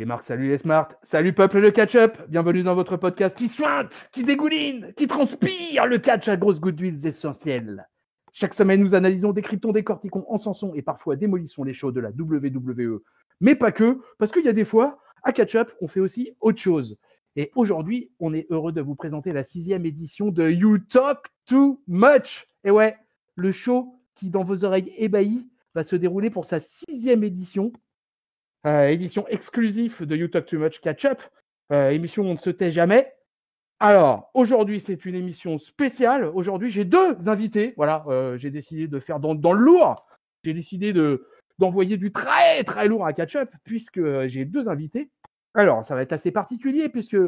les marques, salut les smarts, salut peuple de catch-up, bienvenue dans votre podcast qui suinte, qui dégouline, qui transpire le catch à grosses gouttes d'huile essentielles. Chaque semaine, nous analysons, décryptons, décortiquons, encensons et parfois démolissons les shows de la WWE. Mais pas que, parce qu'il y a des fois, à catch-up, on fait aussi autre chose. Et aujourd'hui, on est heureux de vous présenter la 6e édition de You Talk Too Much. Et ouais, le show qui, dans vos oreilles ébahies, va se dérouler pour sa 6e édition. Édition exclusive de You Talk Too Much Catch-up, émission où on ne se tait jamais. Alors, aujourd'hui, c'est une émission spéciale. Aujourd'hui, j'ai 2 invités. Voilà, j'ai décidé de faire dans le lourd. J'ai décidé d'envoyer du très, très lourd à Catch-up, puisque j'ai 2 invités. Alors, ça va être assez particulier, puisque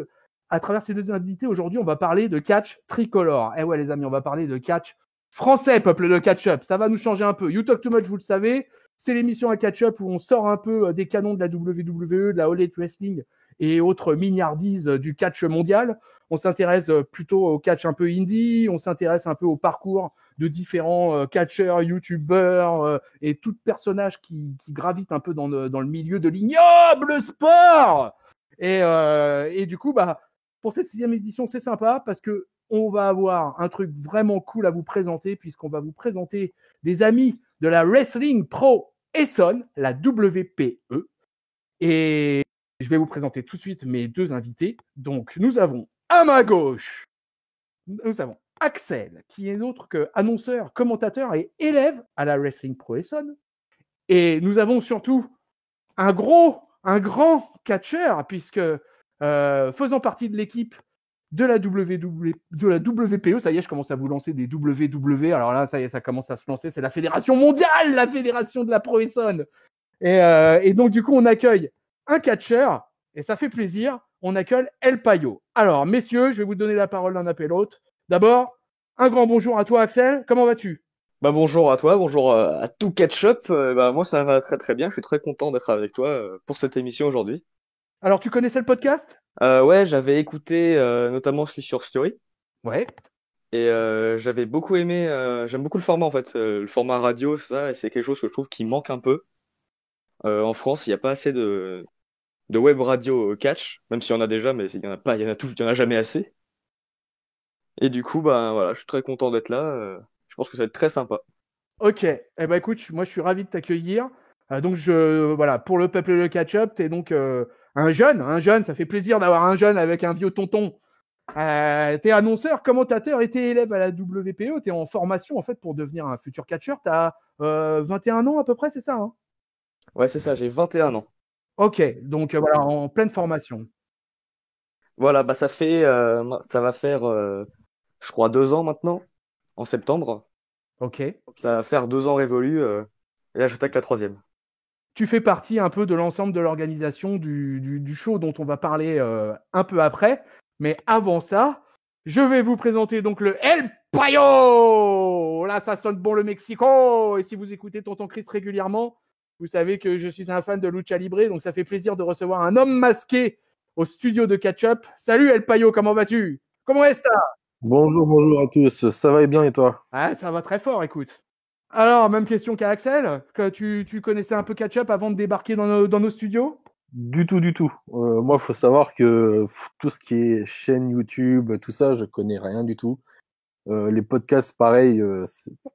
à travers ces 2 invités, aujourd'hui, on va parler de catch tricolore. Eh ouais, les amis, on va parler de catch français, peuple de Catch-up. Ça va nous changer un peu. You Talk Too Much, vous le savez, c'est l'émission à catch-up où on sort un peu des canons de la WWE, de la All Elite Wrestling et autres mignardises du catch mondial. On s'intéresse plutôt au catch un peu indie, on s'intéresse un peu au parcours de différents catcheurs, youtubeurs et tout personnage qui gravitent un peu dans le milieu de l'ignoble sport. Et du coup, pour cette 6e édition, c'est sympa parce que on va avoir un truc vraiment cool à vous présenter, puisqu'on va vous présenter des amis de la Wrestling Pro Essonne, la WPE. Et je vais vous présenter tout de suite mes 2 invités. Donc, nous avons à ma gauche, nous avons Axel, qui est autre que annonceur, commentateur et élève à la Wrestling Pro Essonne. Et nous avons surtout un grand catcheur, puisque faisant partie de l'équipe de la WPE, ça y est, je commence à vous lancer des WW, alors là, ça y est, ça commence à se lancer, c'est la fédération mondiale, la fédération de la Pro Essonne. Et donc, du coup, on accueille un catcheur, et ça fait plaisir, on accueille El Payo. Alors, messieurs, je vais vous donner la parole d'un appel l'autre. D'abord, un grand bonjour à toi, Axel, comment vas-tu ? Bonjour à toi, bonjour à tout Catch-up. Moi ça va très très bien, je suis très content d'être avec toi pour cette émission aujourd'hui. Alors, tu connaissais le podcast ? Ouais, j'avais écouté notamment celui sur Story Ouais. et j'avais beaucoup aimé, j'aime beaucoup le format en fait, le format radio, ça, et c'est quelque chose que je trouve qui manque un peu. En France, il n'y a pas assez de web radio catch, même s'il y en a déjà, mais il y en a pas, il y en a jamais assez. Et du coup, voilà, je suis très content d'être là. Je pense que ça va être très sympa. Ok, écoute, moi je suis ravi de t'accueillir. Donc voilà, pour le peuple de catch-up, t'es donc un jeune, ça fait plaisir d'avoir un jeune avec un vieux tonton. T'es annonceur, commentateur et t'es élève à la WPE, t'es en formation en fait pour devenir un futur catcheur. T'as 21 ans à peu près, c'est ça, hein ? Ouais, c'est ça, j'ai 21 ans. Ok, donc voilà, en pleine formation. Voilà, ça va faire, je crois, 2 ans maintenant, en septembre. Ok. Ça va faire 2 ans révolus, et là j'attaque la troisième. Tu fais partie un peu de l'ensemble de l'organisation du show dont on va parler un peu après. Mais avant ça, je vais vous présenter donc le El Payo. Là, ça sonne bon le Mexico. Et si vous écoutez Tonton Chris régulièrement, vous savez que je suis un fan de Lucha Libre, donc ça fait plaisir de recevoir un homme masqué au studio de Catch-up. Salut El Payo, comment vas-tu ? Comment est-ce ça ? Bonjour, bonjour à tous. Ça va bien et toi? Ah, ça va très fort, écoute. Alors, même question qu'à Axel, que tu connaissais un peu Catch-up avant de débarquer dans nos studios ? Du tout, du tout. Moi, faut savoir que tout ce qui est chaîne YouTube, tout ça, je connais rien du tout. Les podcasts, pareil,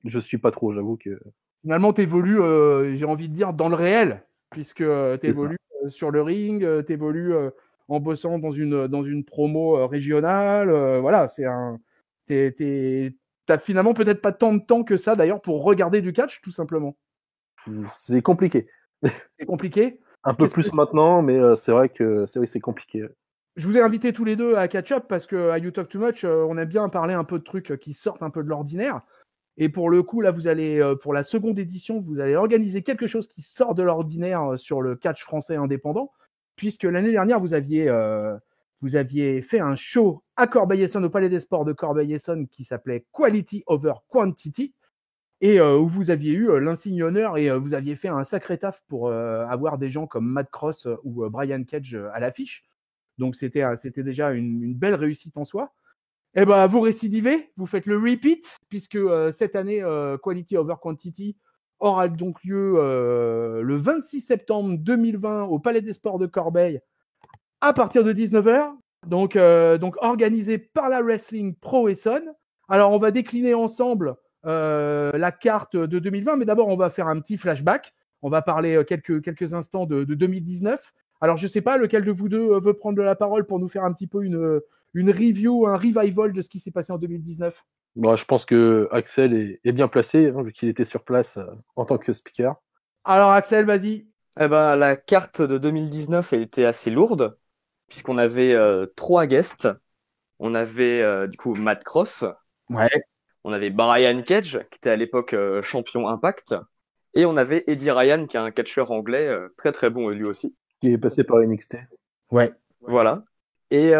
je suis pas trop, j'avoue que Finalement, tu évolues, j'ai envie de dire, dans le réel, puisque tu c'est ça. évolues sur le ring, tu évolues en bossant dans une promo régionale. Voilà, t'as finalement peut-être pas tant de temps que ça, d'ailleurs, pour regarder du catch, tout simplement. C'est compliqué. C'est compliqué. Un peu Qu'est-ce que plus maintenant, mais c'est vrai que c'est compliqué. Je vous ai invités tous les deux à catch up parce qu'à You Talk Too Much, on aime bien parler un peu de trucs qui sortent un peu de l'ordinaire. Et pour le coup, là, vous allez, pour la seconde édition, vous allez organiser quelque chose qui sort de l'ordinaire sur le catch français indépendant, puisque l'année dernière, vous aviez fait un show à Corbeil-Essonnes, au Palais des Sports de Corbeil-Essonnes, qui s'appelait Quality Over Quantity, et où vous aviez eu l'insigne honneur et vous aviez fait un sacré taf pour avoir des gens comme Matt Cross ou Brian Cage à l'affiche. Donc, c'était déjà une belle réussite en soi. Eh ben, vous récidivez, vous faites le repeat, puisque cette année, Quality Over Quantity, aura donc lieu le 26 septembre 2020 au Palais des Sports de Corbeil à partir de 19h. Donc organisé par la Wrestling Pro Essonne. Alors, on va décliner ensemble la carte de 2020, mais d'abord, on va faire un petit flashback. On va parler quelques instants de 2019. Alors, je ne sais pas lequel de vous deux veut prendre la parole pour nous faire un petit peu une review, un revival de ce qui s'est passé en 2019. Bon, je pense que Axel est bien placé, hein, vu qu'il était sur place en tant que speaker. Alors, Axel, vas-y. Eh ben, la carte de 2019, elle était assez lourde, puisqu'on avait 3 guests. On avait du coup Matt Cross, Ouais. on avait Brian Cage, qui était à l'époque champion Impact, et on avait Eddie Ryan, qui est un catcheur anglais très très bon lui aussi. Qui est passé par NXT. Ouais. Voilà. Et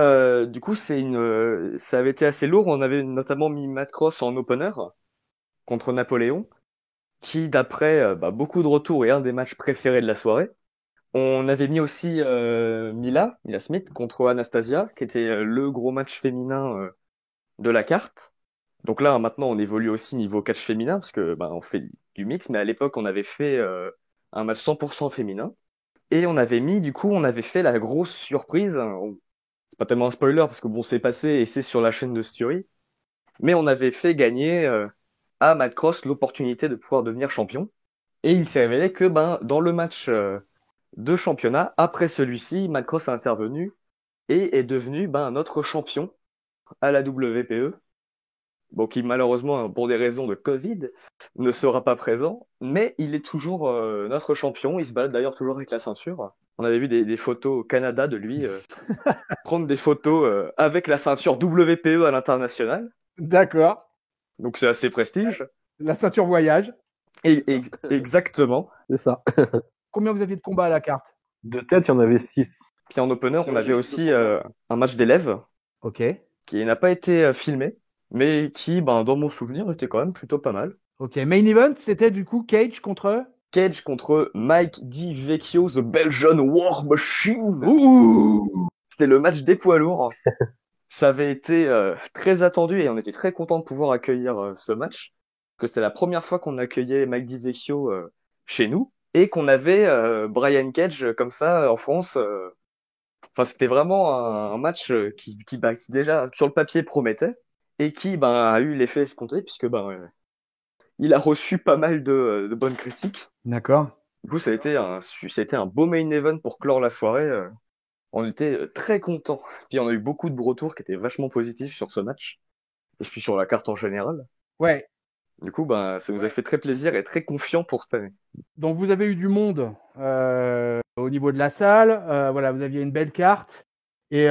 du coup, ça avait été assez lourd. On avait notamment mis Matt Cross en opener contre Napoléon, qui d'après beaucoup de retours est un des matchs préférés de la soirée. On avait mis aussi Mila Smith contre Anastasia, qui était le gros match féminin de la carte. Donc là, maintenant, on évolue aussi niveau catch féminin, parce que on fait du mix, mais à l'époque, on avait fait un match 100% féminin. Et on avait fait la grosse surprise. C'est pas tellement un spoiler, parce que bon, c'est passé et c'est sur la chaîne de Stury. Mais on avait fait gagner à Matt Cross l'opportunité de pouvoir devenir champion. Et il s'est révélé que dans le match de championnat, après celui-ci, Matt Cross a intervenu et est devenu notre champion à la WPE. Bon, qui malheureusement, pour des raisons de Covid, ne sera pas présent, mais il est toujours notre champion. Il se balade d'ailleurs toujours avec la ceinture. On avait vu des photos au Canada de lui prendre des photos avec la ceinture WPE à l'international. D'accord. Donc c'est assez prestige. La ceinture voyage. Exactement. C'est ça. Combien vous aviez de combats à la carte? De tête, il y en avait 6. Puis en opener, on avait aussi un match d'élèves Ok. qui n'a pas été filmé, mais qui, dans mon souvenir, était quand même plutôt pas mal. Ok. Main event, c'était du coup Cage contre. Cage contre Mike DiVecchio, The Belgian War Machine. Ouh. C'était le match des poids lourds. Ça avait été très attendu et on était très content de pouvoir accueillir ce match. Que c'était la première fois qu'on accueillait Mike DiVecchio chez nous et qu'on avait Brian Cage comme ça en France. Enfin, c'était vraiment un match qui déjà sur le papier promettait et qui a eu l'effet escompté puisque il a reçu pas mal de bonnes critiques. D'accord. Du coup, ça a été un beau main event pour clore la soirée. On était très contents. Puis on a eu beaucoup de retours qui étaient vachement positifs sur ce match et puis sur la carte en général. Ouais. Du coup, ça nous a fait très plaisir et très confiant pour cette année. Donc vous avez eu du monde au niveau de la salle. Voilà, vous aviez une belle carte. Et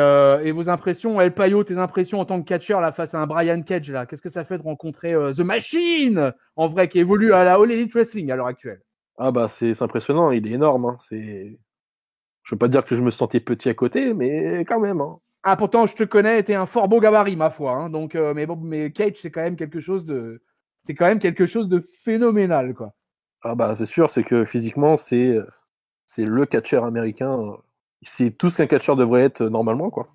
vos impressions, El Payo, tes impressions en tant que catcheur là face à un Brian Cage là, qu'est-ce que ça fait de rencontrer The Machine en vrai qui évolue à la All Elite Wrestling à l'heure actuelle? Ah bah c'est impressionnant, il est énorme. Hein. Je veux pas dire que je me sentais petit à côté, mais quand même. Hein. Ah pourtant je te connais, t'es un fort beau gabarit ma foi. Hein. Donc mais Cage c'est quand même quelque chose de phénoménal quoi. Ah bah c'est sûr, c'est que physiquement c'est le catcheur américain. C'est tout ce qu'un catcheur devrait être normalement quoi.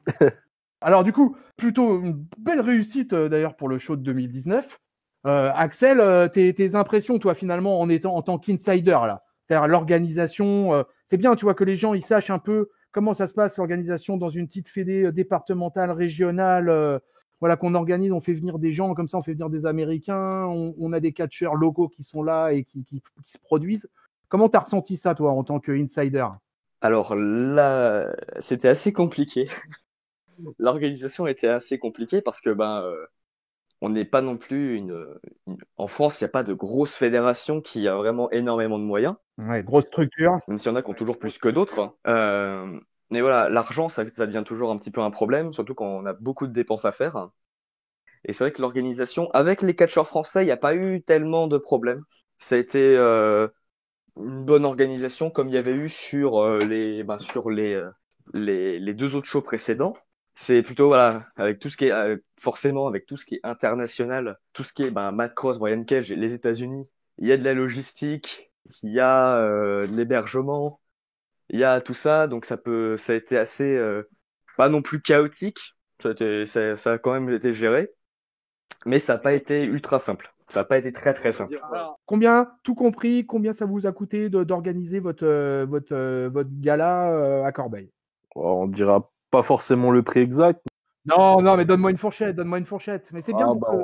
Alors du coup, plutôt une belle réussite d'ailleurs pour le show de 2019. Axel, tes impressions, toi, finalement, en tant qu'insider, là, c'est-à-dire l'organisation, c'est bien, tu vois, que les gens ils sachent un peu comment ça se passe, l'organisation dans une petite fédé départementale, régionale, voilà, qu'on organise, on fait venir des gens comme ça, on fait venir des Américains, on a des catcheurs locaux qui sont là et qui se produisent. Comment tu as ressenti ça, toi, en tant qu'insider? Alors là, c'était assez compliqué. L'organisation était assez compliquée parce que on n'est pas non plus en France, il n'y a pas de grosse fédération qui a vraiment énormément de moyens, Ouais, grosse structure. même s'il y en a qui ont toujours plus que d'autres. Mais voilà, l'argent, ça devient toujours un petit peu un problème, surtout quand on a beaucoup de dépenses à faire. Et c'est vrai que l'organisation, avec les catcheurs français, il n'y a pas eu tellement de problèmes. Ça a été une bonne organisation comme il y avait eu sur les 2 autres shows précédents. C'est plutôt voilà avec tout ce qui est forcément avec tout ce qui est international, tout ce qui est Matt Cross, Brian Cage et les États-Unis. Il y a de la logistique, il y a de l'hébergement, il y a tout ça, donc ça a été assez pas non plus chaotique. Ça a quand même été géré, mais ça n'a pas été ultra simple. Ça n'a pas été très très simple. Alors, combien, tout compris, combien ça vous a coûté d'organiser votre gala à Corbeil? On dira pas forcément le prix exact. Non, non, mais donne-moi une fourchette, Mais c'est bien Ah, pour bah, que...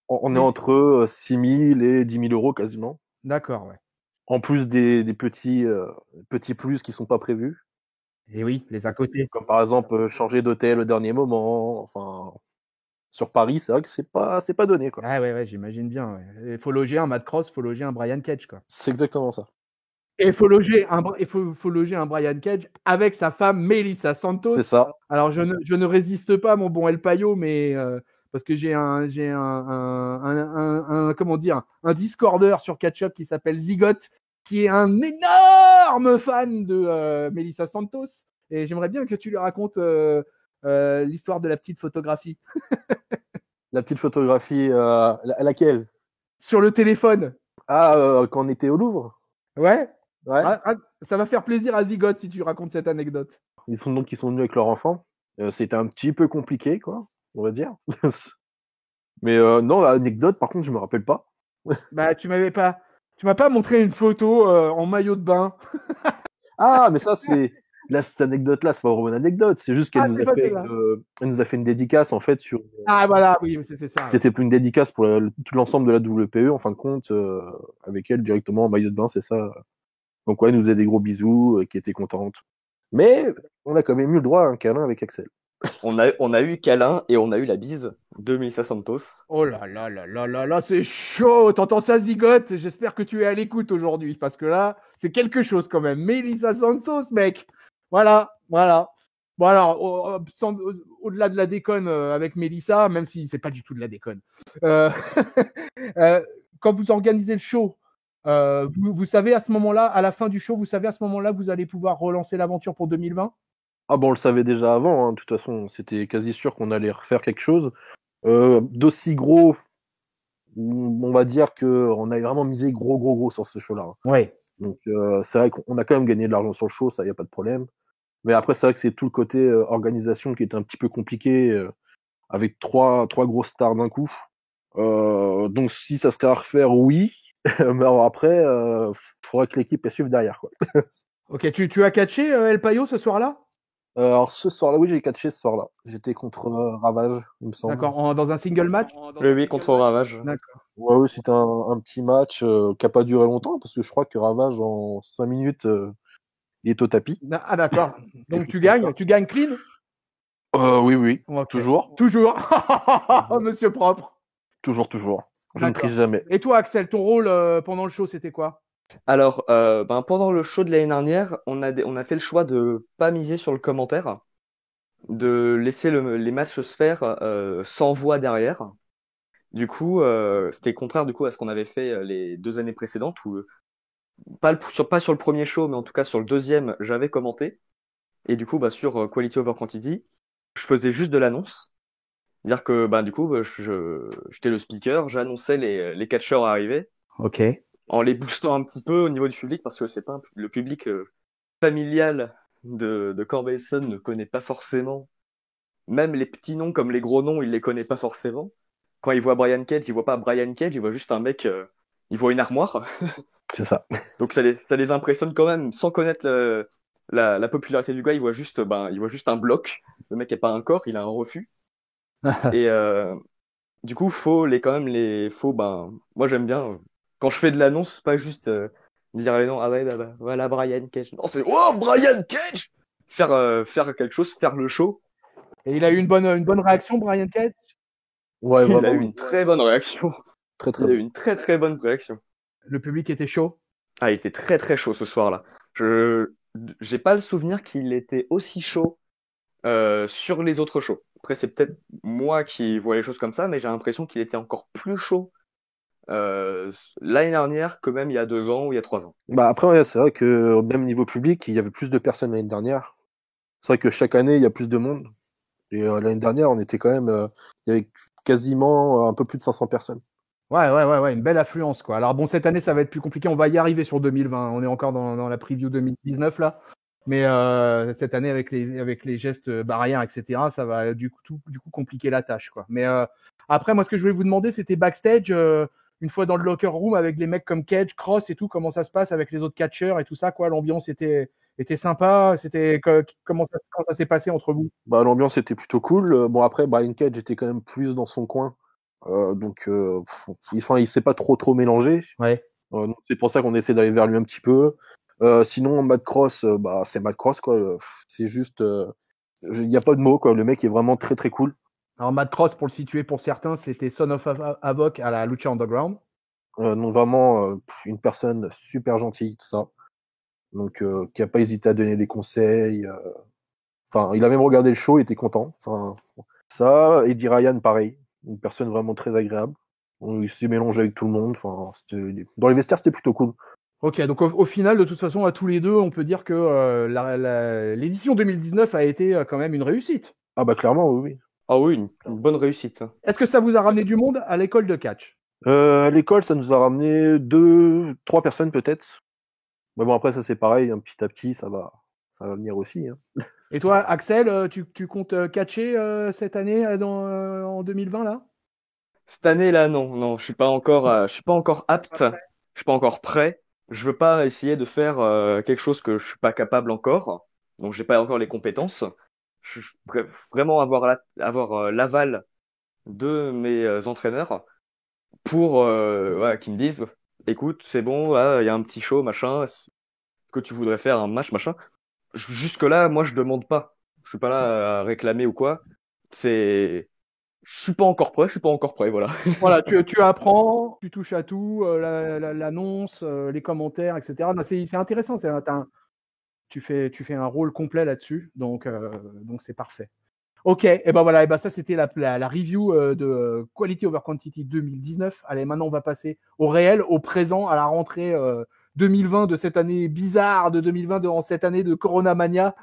on est Oui. entre 6 000 et 10 000 euros quasiment. D'accord, ouais. En plus des petits plus qui sont pas prévus. Et oui, les à côté. Comme par exemple changer d'hôtel au dernier moment. Enfin, sur Paris, c'est vrai que c'est pas donné, quoi. Ah ouais, j'imagine bien. Ouais. Il faut loger un Matt Cross, il faut loger un Brian Cage, quoi. C'est exactement ça. Et il faut loger faut loger un Brian Cage avec sa femme Melissa Santos. C'est ça. Alors je ne résiste pas, mon bon El Payo, mais parce que j'ai comment dire, un Discorder sur Catch-Up qui s'appelle Zigote, qui est un énorme fan de Melissa Santos. Et j'aimerais bien que tu lui racontes l'histoire de la petite photographie La petite photographie, laquelle? sur le téléphone. Ah, quand on était au Louvre. Ouais. Ouais. Ça va faire plaisir à Zigote si tu racontes cette anecdote. Ils sont venus avec leur enfant. C'était un petit peu compliqué, quoi, on va dire. Mais non, l'anecdote, par contre, je me rappelle pas. Bah, tu m'as pas montré une photo en maillot de bain. Ah, mais ça, là, cette anecdote-là, c'est pas vraiment une anecdote. C'est juste qu'elle Ah, nous c'est a pas fait celle-là. elle nous a fait une dédicace, en fait, sur. Ah, voilà, oui, c'était ça. Ouais. C'était plus une dédicace pour tout l'ensemble de la WPE, en fin de compte, avec elle directement en maillot de bain, c'est ça. Donc, ouais, elle nous faisait des gros bisous, qui était contente. Mais on a quand même eu le droit à un câlin avec Axel. On a eu câlin et on a eu la bise de Melissa Santos. Oh là là là là là là, c'est chaud. T'entends ça, Zigote? J'espère que tu es à l'écoute aujourd'hui parce que là, c'est quelque chose quand même. Melissa Santos, mec. Voilà. Bon alors, au-delà de la déconne avec Melissa, même si c'est pas du tout de la déconne, euh, quand vous organisez le show, vous savez à ce moment-là, à la fin du show, vous savez à ce moment-là, vous allez pouvoir relancer l'aventure pour 2020? Ah, bon, on le savait déjà avant, hein. De toute façon, c'était quasi sûr qu'on allait refaire quelque chose. D'aussi gros, on va dire qu'on a vraiment misé gros sur ce show-là, hein. Ouais. Donc, c'est vrai qu'on a quand même gagné de l'argent sur le show, ça, y a pas de problème. Mais après, c'est vrai que c'est tout le côté organisation qui était un petit peu compliqué, avec trois grosses stars d'un coup. Donc, si ça serait à refaire, oui. Mais alors après, faudra que l'équipe suive derrière, quoi. Ok, tu as catché El Payo ce soir-là? Alors, ce soir-là, oui, j'ai catché ce soir-là. J'étais contre Ravage, il me semble. D'accord, dans un single match? Oui, contre Ravage. D'accord. Ouais, oui, c'était un petit match qui a pas duré longtemps, parce que je crois que Ravage, en 5 minutes, il est au tapis. Ah d'accord. Donc choses comme ça. tu gagnes clean? Oui, Ok. toujours. Toujours. Monsieur propre. Toujours. Je ne D'accord. triche jamais. Et toi, Axel, ton rôle pendant le show, c'était quoi? Alors, pendant le show de l'année dernière, on a fait le choix de pas miser sur le commentaire, de laisser les matchs se faire sans voix derrière. Du coup, c'était contraire du coup à ce qu'on avait fait les 2 années précédentes, où pas sur le premier show, mais en tout cas sur le deuxième, j'avais commenté. Et du coup, bah, sur Quality Over Quantity, je faisais juste de l'annonce. C'est-à-dire que bah, du coup, j'étais le speaker, j'annonçais les catcheurs arrivés, Ok. en les boostant un petit peu au niveau du public, parce que c'est pas le public familial de Corbeil-Essonnes ne connaît pas forcément. Même les petits noms comme les gros noms, il les connaît pas forcément. Quand il voit Brian Cage, il voit pas Brian Cage, il voit juste un mec, il voit une armoire. C'est ça. Donc ça les impressionne quand même, sans connaître la popularité du gars, il voit juste un bloc. Le mec n'a pas un corps, il a un refus. Et du coup, moi j'aime bien, quand je fais de l'annonce, pas juste dire les noms, ah ouais, bah, voilà Brian Cage. Non, c'est, oh, Brian Cage! Faire quelque chose, faire le show. Et il a eu une bonne réaction, Brian Cage? Ouais, Il a eu vraiment. une très bonne réaction. Très Il a eu bon. une très très bonne réaction. Le public était chaud? Ah, il était très très chaud ce soir-là. Je j'ai pas le souvenir qu'il était aussi chaud sur les autres shows. Après, c'est peut-être moi qui vois les choses comme ça, mais j'ai l'impression qu'il était encore plus chaud euh, l'année dernière que même il y a 2 ans ou il y a 3 ans. Bah après, ouais, c'est vrai que au même niveau public, il y avait plus de personnes l'année dernière. C'est vrai que chaque année, il y a plus de monde. Et l'année dernière, on était quand même, il y avait quasiment un peu plus de 500 personnes. Ouais, une belle affluence, quoi. Alors bon, cette année, ça va être plus compliqué. On va y arriver sur 2020. On est encore dans la preview 2019, là. Mais cette année, avec les gestes barrières, etc., ça va du coup compliquer la tâche, quoi. Mais après, moi, ce que je voulais vous demander, c'était backstage, une fois dans le locker room avec des mecs comme Cage, Cross et tout, comment ça se passe avec les autres catcheurs et tout ça, quoi. L'ambiance était sympa. Comment ça s'est passé entre vous? Bah, l'ambiance était plutôt cool. Bon, après, Brian Cage était quand même plus dans son coin. Donc, il s'est pas trop mélangé. Ouais. Donc c'est pour ça qu'on essaie d'aller vers lui un petit peu. Sinon, Matt Cross, c'est Matt Cross, quoi. C'est juste. Il n'y a pas de mots, quoi. Le mec est vraiment très très cool. Alors, Matt Cross, pour le situer pour certains, c'était Son of Havoc à la Lucha Underground. Donc, vraiment, une personne super gentille, tout ça. Donc, qui n'a pas hésité à donner des conseils. Enfin, il a même regardé le show, il était content. Enfin, ça, Eddie Ryan, pareil. Une personne vraiment très agréable. Il s'est mélangé avec tout le monde. Enfin, dans les vestiaires, c'était plutôt cool. Ok, donc au final, de toute façon, à tous les deux, on peut dire que l'édition 2019 a été quand même une réussite. Ah bah clairement, oui. Ah oui, une bonne réussite. Est-ce que ça vous a ramené du monde à l'école de catch? À l'école, ça nous a ramené 2-3 personnes peut-être. Mais bon, après, ça c'est pareil, hein, petit à petit, ça va venir aussi. Hein. Et toi, Axel, tu comptes catcher cette année en 2020 là? Cette année-là, non, je suis pas encore apte, je suis pas encore prêt. Je veux pas essayer de faire quelque chose que je suis pas capable encore, donc j'ai pas encore les compétences. Je veux vraiment avoir l'aval de mes entraîneurs pour qui me disent, écoute, c'est bon, il y a un petit show, machin, est-ce que tu voudrais faire un match, machin. Jusque-là, moi, je demande pas. Je suis pas là à réclamer ou quoi. Je suis pas encore prêt, voilà. Voilà, tu apprends, tu touches à tout, l'annonce, les commentaires, etc. Non, c'est intéressant, tu fais un rôle complet là-dessus, donc c'est parfait. Ok, et ben voilà, et ben ça c'était la review de Quality Over Quantity 2019. Allez, maintenant on va passer au réel, au présent, à la rentrée 2020 de cette année bizarre de 2020, en cette année de Corona Mania.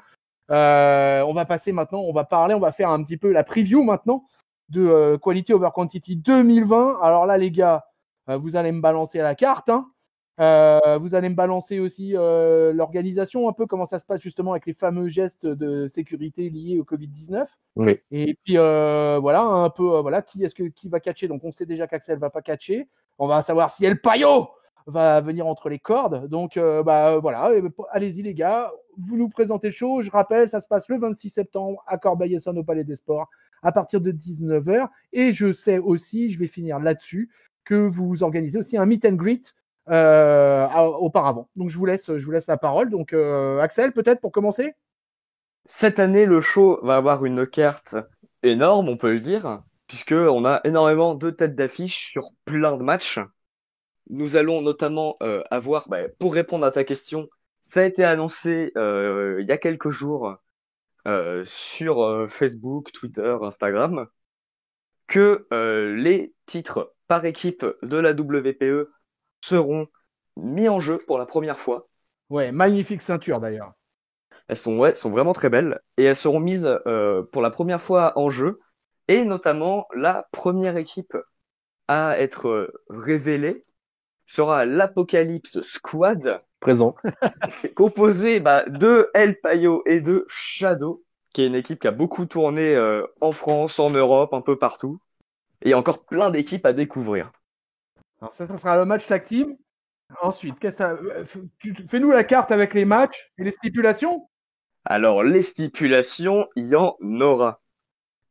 On va passer maintenant, on va faire un petit peu la preview maintenant de Quality Over Quantity 2020. Alors là, les gars, vous allez me balancer à la carte, hein. Vous allez me balancer aussi l'organisation, un peu comment ça se passe justement avec les fameux gestes de sécurité liés au Covid-19. Oui. Et puis voilà, un peu voilà, qui va catcher. Donc on sait déjà qu'Axel va pas catcher. On va savoir si El Payo va venir entre les cordes. Donc voilà, allez-y les gars, vous nous présentez le show. Je rappelle, ça se passe le 26 septembre à Corbeil-Essonnes au Palais des Sports à partir de 19h. Et je sais aussi, je vais finir là-dessus, que vous organisez aussi un meet and greet auparavant. Donc je vous laisse la parole. Donc Axel, peut-être pour commencer. Cette année, le show va avoir une carte énorme, on peut le dire, puisque on a énormément de têtes d'affiche sur plein de matchs. Nous allons notamment avoir, pour répondre à ta question, ça a été annoncé il y a quelques jours sur Facebook, Twitter, Instagram, que les titres par équipe de la WPE seront mis en jeu pour la première fois. Ouais, magnifique ceinture d'ailleurs. Elles sont vraiment très belles et elles seront mises pour la première fois en jeu. Et notamment, la première équipe à être révélée sera l'Apocalypse Squad. Présent. Composée de El Payo et de Shadow, qui est une équipe qui a beaucoup tourné en France, en Europe, un peu partout. Et il y a encore plein d'équipes à découvrir. Alors ça sera le match tag team. Ensuite, fais-nous la carte avec les matchs et les stipulations. Alors, les stipulations, il y en aura.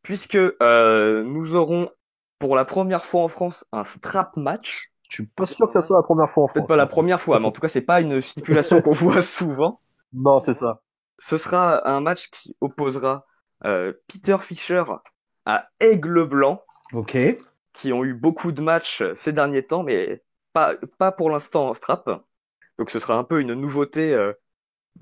Puisque nous aurons, pour la première fois en France, un strap match. Je suis pas sûr que ça soit la première fois en France. Peut-être pas la première fois, mais en tout cas, c'est pas une stipulation qu'on voit souvent. Non, c'est ça. Ce sera un match qui opposera Peter Fischer à Aigle Blanc. Ok. Qui ont eu beaucoup de matchs ces derniers temps, mais pas pour l'instant en strap. Donc ce sera un peu une nouveauté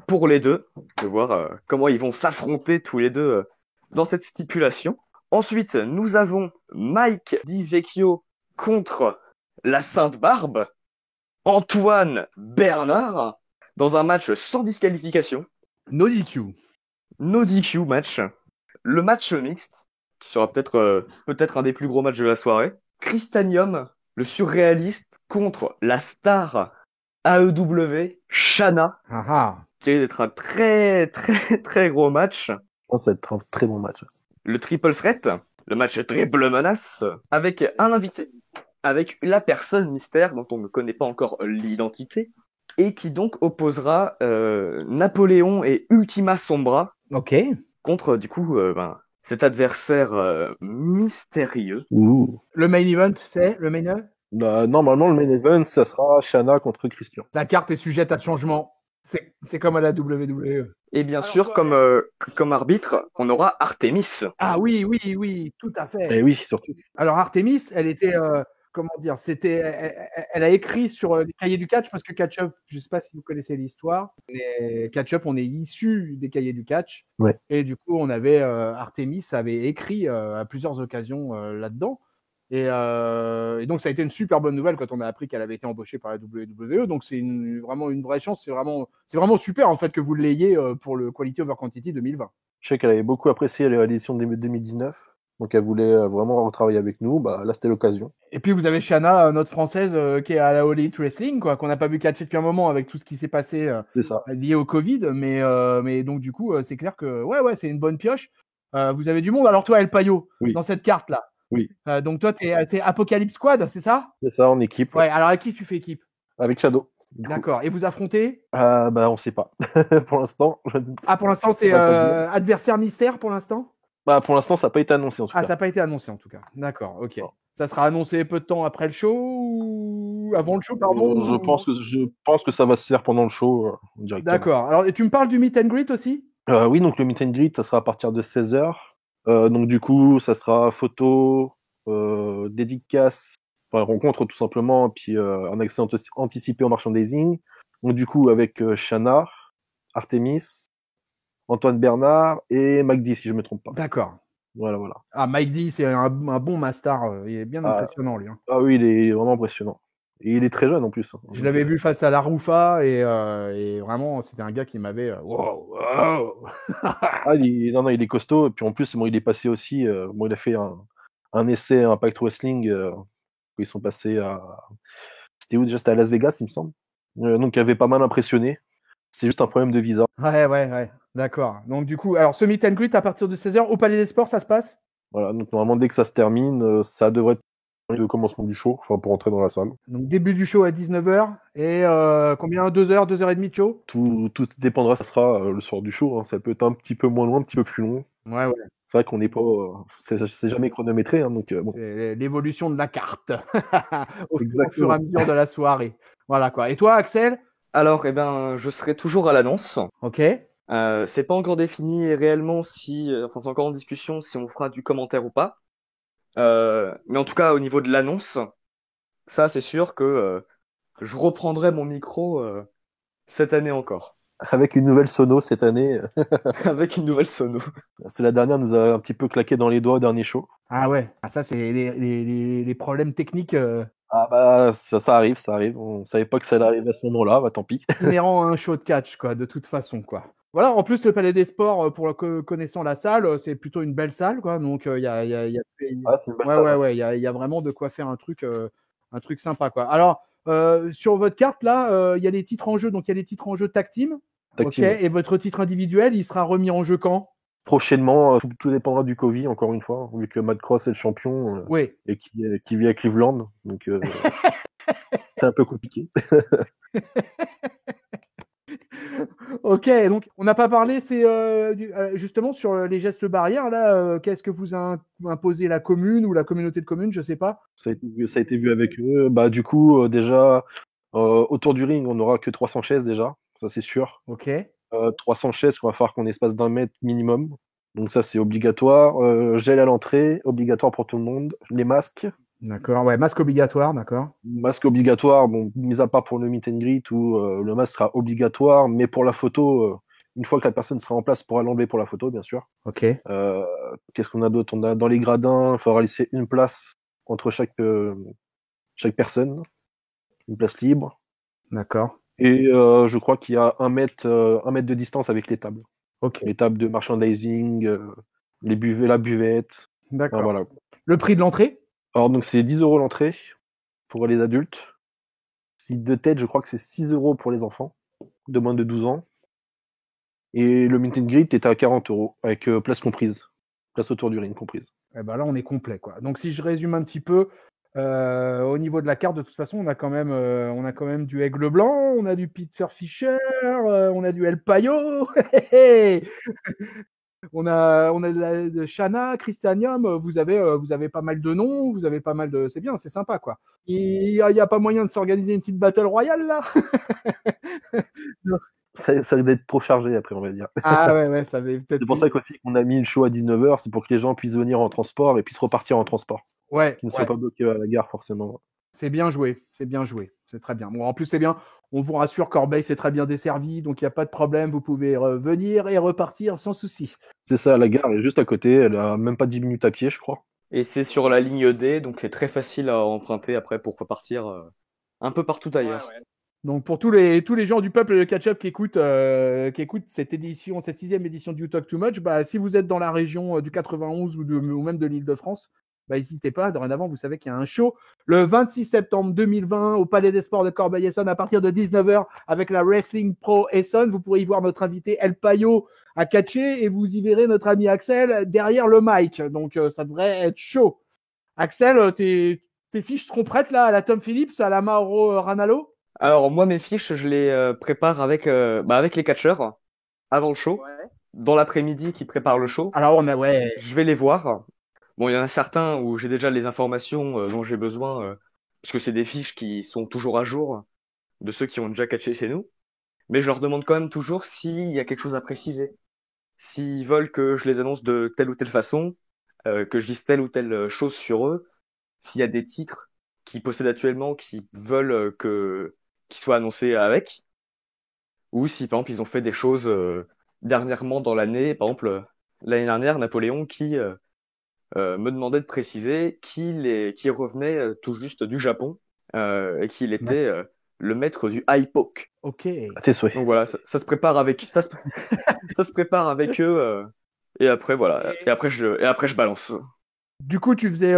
pour les deux, de voir comment ils vont s'affronter tous les deux dans cette stipulation. Ensuite, nous avons Mike Di Vecchio contre la Sainte Barbe, Antoine Bernard, dans un match sans disqualification. No DQ. No DQ match. Le match mixte, qui sera peut-être un des plus gros matchs de la soirée. Christanium, le surréaliste, contre la star AEW, Shana, qui risque d'être un très très très gros match. Je pense que ça va être un très bon match. Le triple threat, le match triple menace, avec un invité avec la personne mystère dont on ne connaît pas encore l'identité, et qui donc opposera Napoléon et Ultima Sombra Ok. contre du coup cet adversaire mystérieux. Ouh. Le main event, c'est le main event. Normalement, le main event, ça sera Shana contre Christian. La carte est sujette à changement. C'est comme à la WWE. Et bien Alors, sûr, toi, comme arbitre, on aura Artemis. Ah oui, oui, oui, tout à fait. Et oui, surtout. Alors Artemis, elle était, comment dire, elle a écrit sur les cahiers du catch parce que Catch Up, je ne sais pas si vous connaissez l'histoire, mais Catch Up, on est issu des cahiers du catch. Ouais. Et du coup, on avait Artemis avait écrit à plusieurs occasions là-dedans. Et donc, ça a été une super bonne nouvelle quand on a appris qu'elle avait été embauchée par la WWE. Donc, c'est vraiment une vraie chance. C'est vraiment super en fait que vous l'ayez pour le Quality Over Quantity 2020. Je sais qu'elle avait beaucoup apprécié l'édition de 2019. Donc, elle voulait vraiment retravailler avec nous. Bah, là, c'était l'occasion. Et puis vous avez Shana, notre française, qui est à la All Elite Wrestling, quoi, qu'on n'a pas vu catcher depuis un moment avec tout ce qui s'est passé C'est ça. lié au Covid. Mais donc du coup, c'est clair que ouais, c'est une bonne pioche. Vous avez du monde. Alors toi, El Payo, Oui. dans cette carte là. Oui. Donc toi, c'est Apocalypse Squad, c'est ça? C'est ça, en équipe. Ouais. Alors avec qui tu fais équipe? Avec Shadow. D'accord. Et vous affrontez? Bah, on sait pas. Pour l'instant. Ah, pour l'instant, c'est adversaire mystère pour l'instant? Bah, pour l'instant, ça n'a pas été annoncé en tout Ah, cas. ça n'a pas été annoncé en tout cas. D'accord, ok. Non. Ça sera annoncé peu de temps après le show ou avant le show, pardon? Je pense que ça va se faire pendant le show directement. D'accord. Alors, et tu me parles du meet and greet aussi? Oui, donc le meet and greet, ça sera à partir de 16h. Donc du coup, ça sera photo, dédicace, enfin rencontre tout simplement, puis un accès anticipé au merchandising. Donc du coup, avec Shana, Artemis, Antoine Bernard et McD, si je me trompe pas. D'accord. Voilà. Ah, Mike D, c'est un bon master. Il est bien impressionnant, lui. Hein. Ah oui, il est vraiment impressionnant. Et il est très jeune en plus. Hein. Je l'avais vu face à la Rufa et vraiment, c'était un gars qui m'avait. Wow. Non, il est costaud. Et puis en plus, bon, il est passé aussi. Il a fait un essai à Impact Wrestling où ils sont passés à. C'était où déjà? C'était à Las Vegas, il me semble. Donc, il avait pas mal impressionné. C'est juste un problème de visa. Ouais. D'accord. Donc, du coup, alors ce meet and greet à partir de 16h au Palais des Sports, ça se passe? Voilà. Donc, normalement, dès que ça se termine, ça devrait être le commencement du show, enfin, pour entrer dans la salle. Donc, début du show à 19h et combien? 2h, 2h30 de show? Tout dépendra, ça sera le soir du show. Hein. Ça peut être un petit peu moins loin, un petit peu plus long. Ouais. C'est vrai qu'on n'est pas. C'est jamais chronométré. Hein, donc, bon. C'est l'évolution de la carte au Exactement. fur et à mesure de la soirée. Voilà quoi. Et toi, Axel? Alors, je serai toujours à l'annonce. Ok. C'est pas encore défini réellement si, enfin c'est encore en discussion si on fera du commentaire ou pas. Mais en tout cas au niveau de l'annonce, ça c'est sûr que je reprendrai mon micro cette année encore Avec une nouvelle sono cette année. avec une nouvelle sono. C'est la dernière nous a un petit peu claqué dans les doigts au dernier show. Ah ouais. Ah, ça, c'est les problèmes techniques Ah bah ça arrive. On savait pas que ça allait arriver à ce moment-là, bah tant pis. inhérents à un show de catch, quoi, de toute façon, quoi. Voilà, en plus, le Palais des Sports, connaissant la salle, c'est plutôt une belle salle, quoi. Donc, il y a, Ah, c'est une belle salle. ouais, il y a vraiment de quoi faire un truc sympa, quoi. Alors, sur votre carte, là, il y a des titres en jeu. Donc, il y a des titres en jeu tag team. Tag team. Ok. Et votre titre individuel, il sera remis en jeu quand? Prochainement, tout dépendra du Covid, encore une fois, vu que Matt Cross est le champion Oui. et qui vit à Cleveland. Donc, c'est un peu compliqué. Ok, donc on n'a pas parlé, c'est justement sur les gestes barrières, là, qu'est-ce que vous a imposé la commune ou la communauté de communes, je sais pas. Ça a été vu avec eux. Bah, du coup, déjà, autour du ring, on n'aura que 300 chaises déjà, ça c'est sûr. Ok. 300 chaises qu'on va falloir qu'on espace d'1 mètre minimum. Donc ça, c'est obligatoire. Gel à l'entrée, obligatoire pour tout le monde. Les masques. D'accord, ouais, masque obligatoire, d'accord. Masque obligatoire, bon, mis à part pour le meet and greet où le masque sera obligatoire, mais pour la photo, une fois que la personne sera en place, pourra l'enlever pour la photo, bien sûr. Ok. Qu'est-ce qu'on a d'autre? On a dans les gradins, il faudra laisser une place entre chaque personne, une place libre. D'accord. Et je crois qu'il y a 1 mètre de distance avec les tables. Ok. Les tables de merchandising, les la buvette. D'accord. Voilà. Le prix de l'entrée? Alors donc c'est 10 € l'entrée pour les adultes. Si de tête, je crois que c'est 6 € pour les enfants de moins de 12 ans. Et le meet and greet est à 40 € avec place comprise. Place autour du ring comprise. Eh ben là, on est complet, quoi. Donc, si je résume un petit peu, Au niveau de la carte, de toute façon, on a quand même du Aigle Blanc, on a du Peter Fischer, on a du El Payo, on a de Shana, Christianium, vous avez pas mal de noms, vous avez pas mal de. C'est bien, c'est sympa, quoi. Il y a pas moyen de s'organiser une petite battle royale, là? Ça risque d'être trop chargé après, on va dire. Ah ouais, ça avait peut-être. C'est pour ça qu'aussi qu'on a mis le show à 19h, c'est pour que les gens puissent venir en transport et puissent repartir en transport. Ouais, Qu'ils ne soient pas bloqués à la gare, forcément. c'est bien joué, c'est très bien. Bon, en plus, c'est bien, on vous rassure, Corbeil, c'est très bien desservi, donc il n'y a pas de problème, vous pouvez venir et repartir sans souci. C'est ça, la gare est juste à côté, elle a même pas 10 minutes à pied, je crois. Et c'est sur la ligne D, donc c'est très facile à emprunter après pour repartir un peu partout ailleurs. Ouais. Donc pour tous les gens du peuple de catch-up qui écoutent cette édition, cette 6e édition du You Talk Too Much, bah, si vous êtes dans la région du 91 ou même de l'Île-de-France, bah, n'hésitez pas. Dorénavant, vous savez qu'il y a un show le 26 septembre 2020 au Palais des Sports de Corbeil-Essonnes à partir de 19h avec la Wrestling Pro Essonne. Vous pourrez y voir notre invité El Payo à catcher et vous y verrez notre ami Axel derrière le mic. Donc ça devrait être chaud. Axel, tes fiches seront prêtes là à la Tom Phillips, à la Mauro Ranallo? Alors moi mes fiches je les prépare avec les catcheurs avant le show, dans l'après-midi qui préparent le show. Alors Je vais les voir. Bon il y en a certains où j'ai déjà les informations dont j'ai besoin parce que c'est des fiches qui sont toujours à jour de ceux qui ont déjà catché chez nous. Mais je leur demande quand même toujours s'il y a quelque chose à préciser. S'ils veulent que je les annonce de telle ou telle façon, que je dise telle ou telle chose sur eux, s'il y a des titres qu'ils possèdent actuellement qui veulent qu'ils soient annoncés avec, ou si par exemple ils ont fait des choses dernièrement dans l'année, par exemple l'année dernière Napoléon qui me demandait de préciser qu'il revenait tout juste du Japon et qu'il était le maître du high poke. Ok. À tes souhaits. Donc voilà, ça se prépare avec ça se prépare avec eux et après voilà et après je balance. Du coup, tu faisais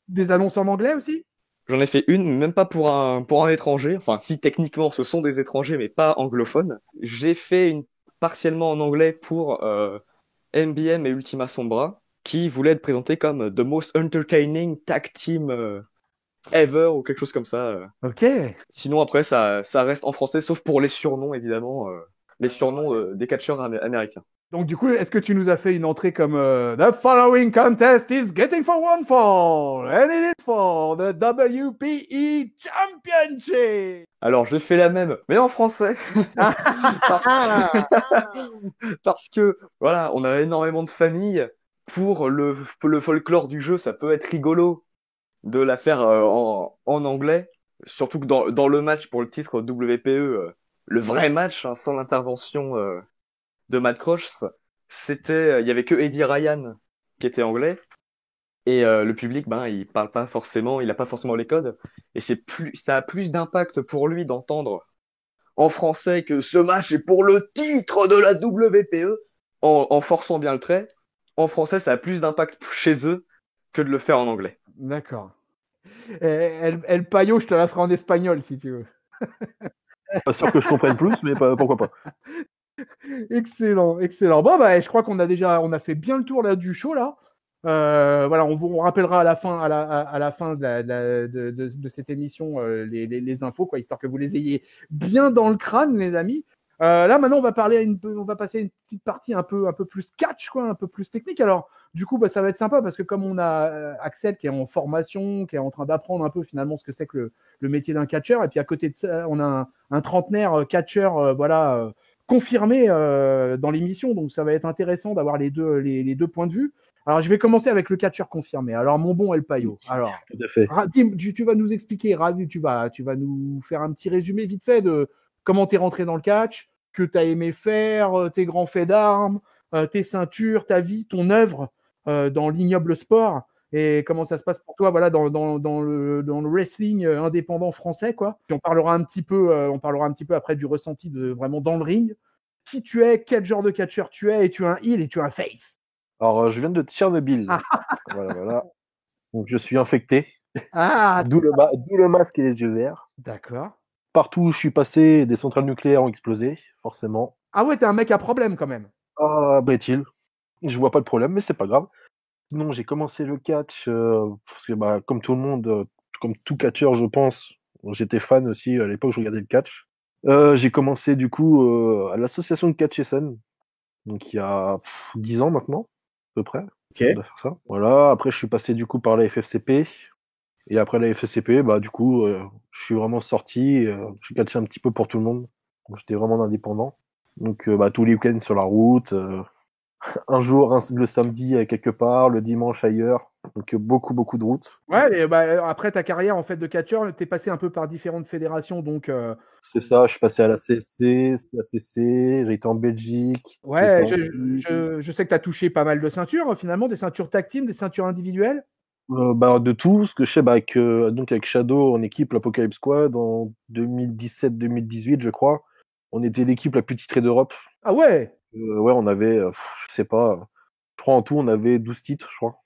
des annonces en anglais aussi? J'en ai fait une, mais même pas pour un étranger. Enfin, si techniquement ce sont des étrangers, mais pas anglophones. J'ai fait une partiellement en anglais pour MBM et Ultima Sombra, qui voulaient être présentés comme the most entertaining tag team ever ou quelque chose comme ça. Ok. Sinon après ça reste en français, sauf pour les surnoms évidemment, les surnoms des catcheurs américains. Donc du coup, est-ce que tu nous as fait une entrée comme The following contest is getting for one fall and it is for the WPE Championship. Alors j'ai fait la même, mais en français. Parce que voilà, on a énormément de familles. Pour le folklore du jeu, ça peut être rigolo de la faire en anglais. Surtout que dans le match pour le titre WPE, le vrai match, hein, sans l'intervention de Matt Cross, il y avait que Eddie Ryan qui était anglais. Et le public, il parle pas forcément, il a pas forcément les codes. Et ça a plus d'impact pour lui d'entendre en français que ce match est pour le titre de la WPE, en forçant bien le trait. En français, ça a plus d'impact chez eux que de le faire en anglais. D'accord. El Payo, je te la ferai en espagnol si tu veux. Pas sûr que je comprenne plus, mais pourquoi pas. Excellent, excellent. Bon, bah, je crois qu'on a fait bien le tour là du show là. Voilà, on rappellera à la fin de cette émission les infos, quoi, histoire que vous les ayez bien dans le crâne, les amis. Là, maintenant, on va passer à une petite partie un peu plus catch, quoi, un peu plus technique. Alors, du coup, ça va être sympa parce que comme on a Axel qui est en formation, qui est en train d'apprendre un peu finalement ce que c'est que le métier d'un catcheur, et puis à côté de ça, on a un trentenaire catcheur, confirmé dans l'émission, donc ça va être intéressant d'avoir les deux points de vue. Alors, je vais commencer avec le catcheur confirmé. Alors, mon bon El Payo. Alors, tout à fait. tu vas nous expliquer, tu vas nous faire un petit résumé vite fait de comment tu es rentré dans le catch, que tu as aimé faire, tes grands faits d'armes, tes ceintures, ta vie, ton œuvre dans l'ignoble sport, et comment ça se passe pour toi, voilà, dans le wrestling indépendant français, quoi. Puis on parlera un petit peu après du ressenti de vraiment dans le ring. Qui tu es, quel genre de catcheur tu es, et tu es un heel et tu es un face. Alors, je viens de Tchernobyl. Voilà. Donc, je suis infecté. D'où le masque et les yeux verts. D'accord. Partout où je suis passé, des centrales nucléaires ont explosé, forcément. Ah ouais, t'es un mec à problème quand même. Ah, Bretil. Je vois pas de problème, mais c'est pas grave. Sinon, j'ai commencé le catch parce que, bah, comme tout le monde, comme tout catcheur, je pense, j'étais fan aussi à l'époque, je regardais le catch. J'ai commencé du coup à l'association de catch Essen, donc il y a 10 ans maintenant, à peu près, Ok. on doit faire ça. Voilà, après je suis passé du coup par la FFCP, et après la FFCP, bah du coup, je suis vraiment sorti, j'ai catché un petit peu pour tout le monde, donc j'étais vraiment indépendant. Donc bah, tous les week-ends sur la route, un jour le samedi quelque part, le dimanche ailleurs, donc beaucoup de routes. Ouais, et bah, après ta carrière en fait de catcheur, t'es passé un peu par différentes fédérations, donc C'est ça, je suis passé à la CC, la CC, j'ai été en Belgique, j'ai été ouais, en Suisse. je sais que t'as touché pas mal de ceintures finalement, des ceintures tag team, des ceintures individuelles. Bah, de tout, ce que je sais, bah, donc avec Shadow en équipe, l'Apocalypse Squad, en 2017-2018, je crois, on était l'équipe la plus titrée d'Europe. Ah ouais. Ouais, on avait, je sais pas, je crois en tout, on avait 12 titres, je crois.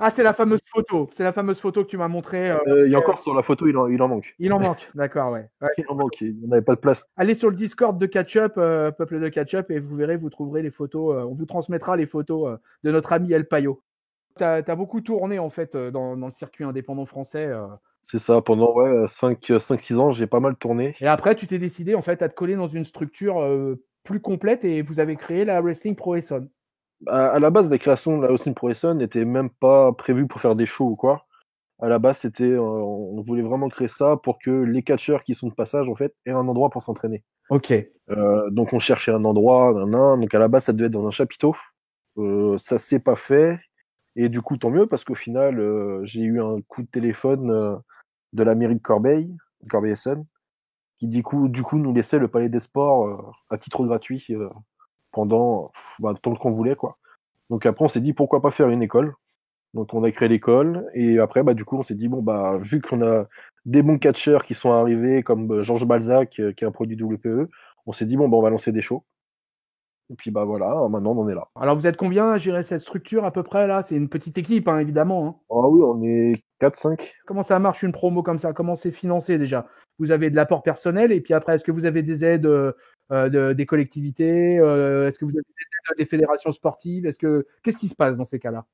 Ah, c'est la fameuse photo. C'est la fameuse photo que tu m'as montrée. Il y a encore sur la photo, il en manque. Il en manque. D'accord, ouais. Ouais. Il en manque, il n'avait pas de place. Allez sur le Discord de Catch-Up, Peuple de Catch-Up, et vous verrez, vous trouverez les photos. On vous transmettra les photos de notre ami El Payo. T'as beaucoup tourné en fait dans le circuit indépendant français. C'est ça, pendant ouais, 5-6 ans, j'ai pas mal tourné. Et après, tu t'es décidé en fait à te coller dans une structure plus complète et vous avez créé la Wrestling Pro Essonne. À la base, la création de la Austin Pro Essonne n'était même pas prévue pour faire des shows ou quoi. À la base, on voulait vraiment créer ça pour que les catcheurs qui sont de passage, en fait, aient un endroit pour s'entraîner. Ok. Donc, on cherchait un endroit, donc à la base, ça devait être dans un chapiteau. Ça s'est pas fait. Et du coup, tant mieux, parce qu'au final, j'ai eu un coup de téléphone de la mairie de Corbeil-Essonnes, qui du coup, nous laissait le Palais des Sports à titre gratuit pendant tant qu'on voulait, quoi. Donc après, on s'est dit, pourquoi pas faire une école? Donc on a créé l'école, et après, du coup, on s'est dit, bon, vu qu'on a des bons catcheurs qui sont arrivés, comme Georges Balzac, qui est un produit WPE, on s'est dit, bon, on va lancer des shows. Et puis, voilà, maintenant, on en est là. Alors vous êtes combien à gérer cette structure à peu près là? C'est une petite équipe, hein, évidemment. Hein. Ah oui, on est 4-5. Comment ça marche une promo comme ça? Comment c'est financé déjà? Vous avez de l'apport personnel et puis après, est-ce que vous avez des aides des collectivités? Est-ce que vous avez des aides des fédérations sportives? Qu'est-ce qui se passe dans ces cas-là?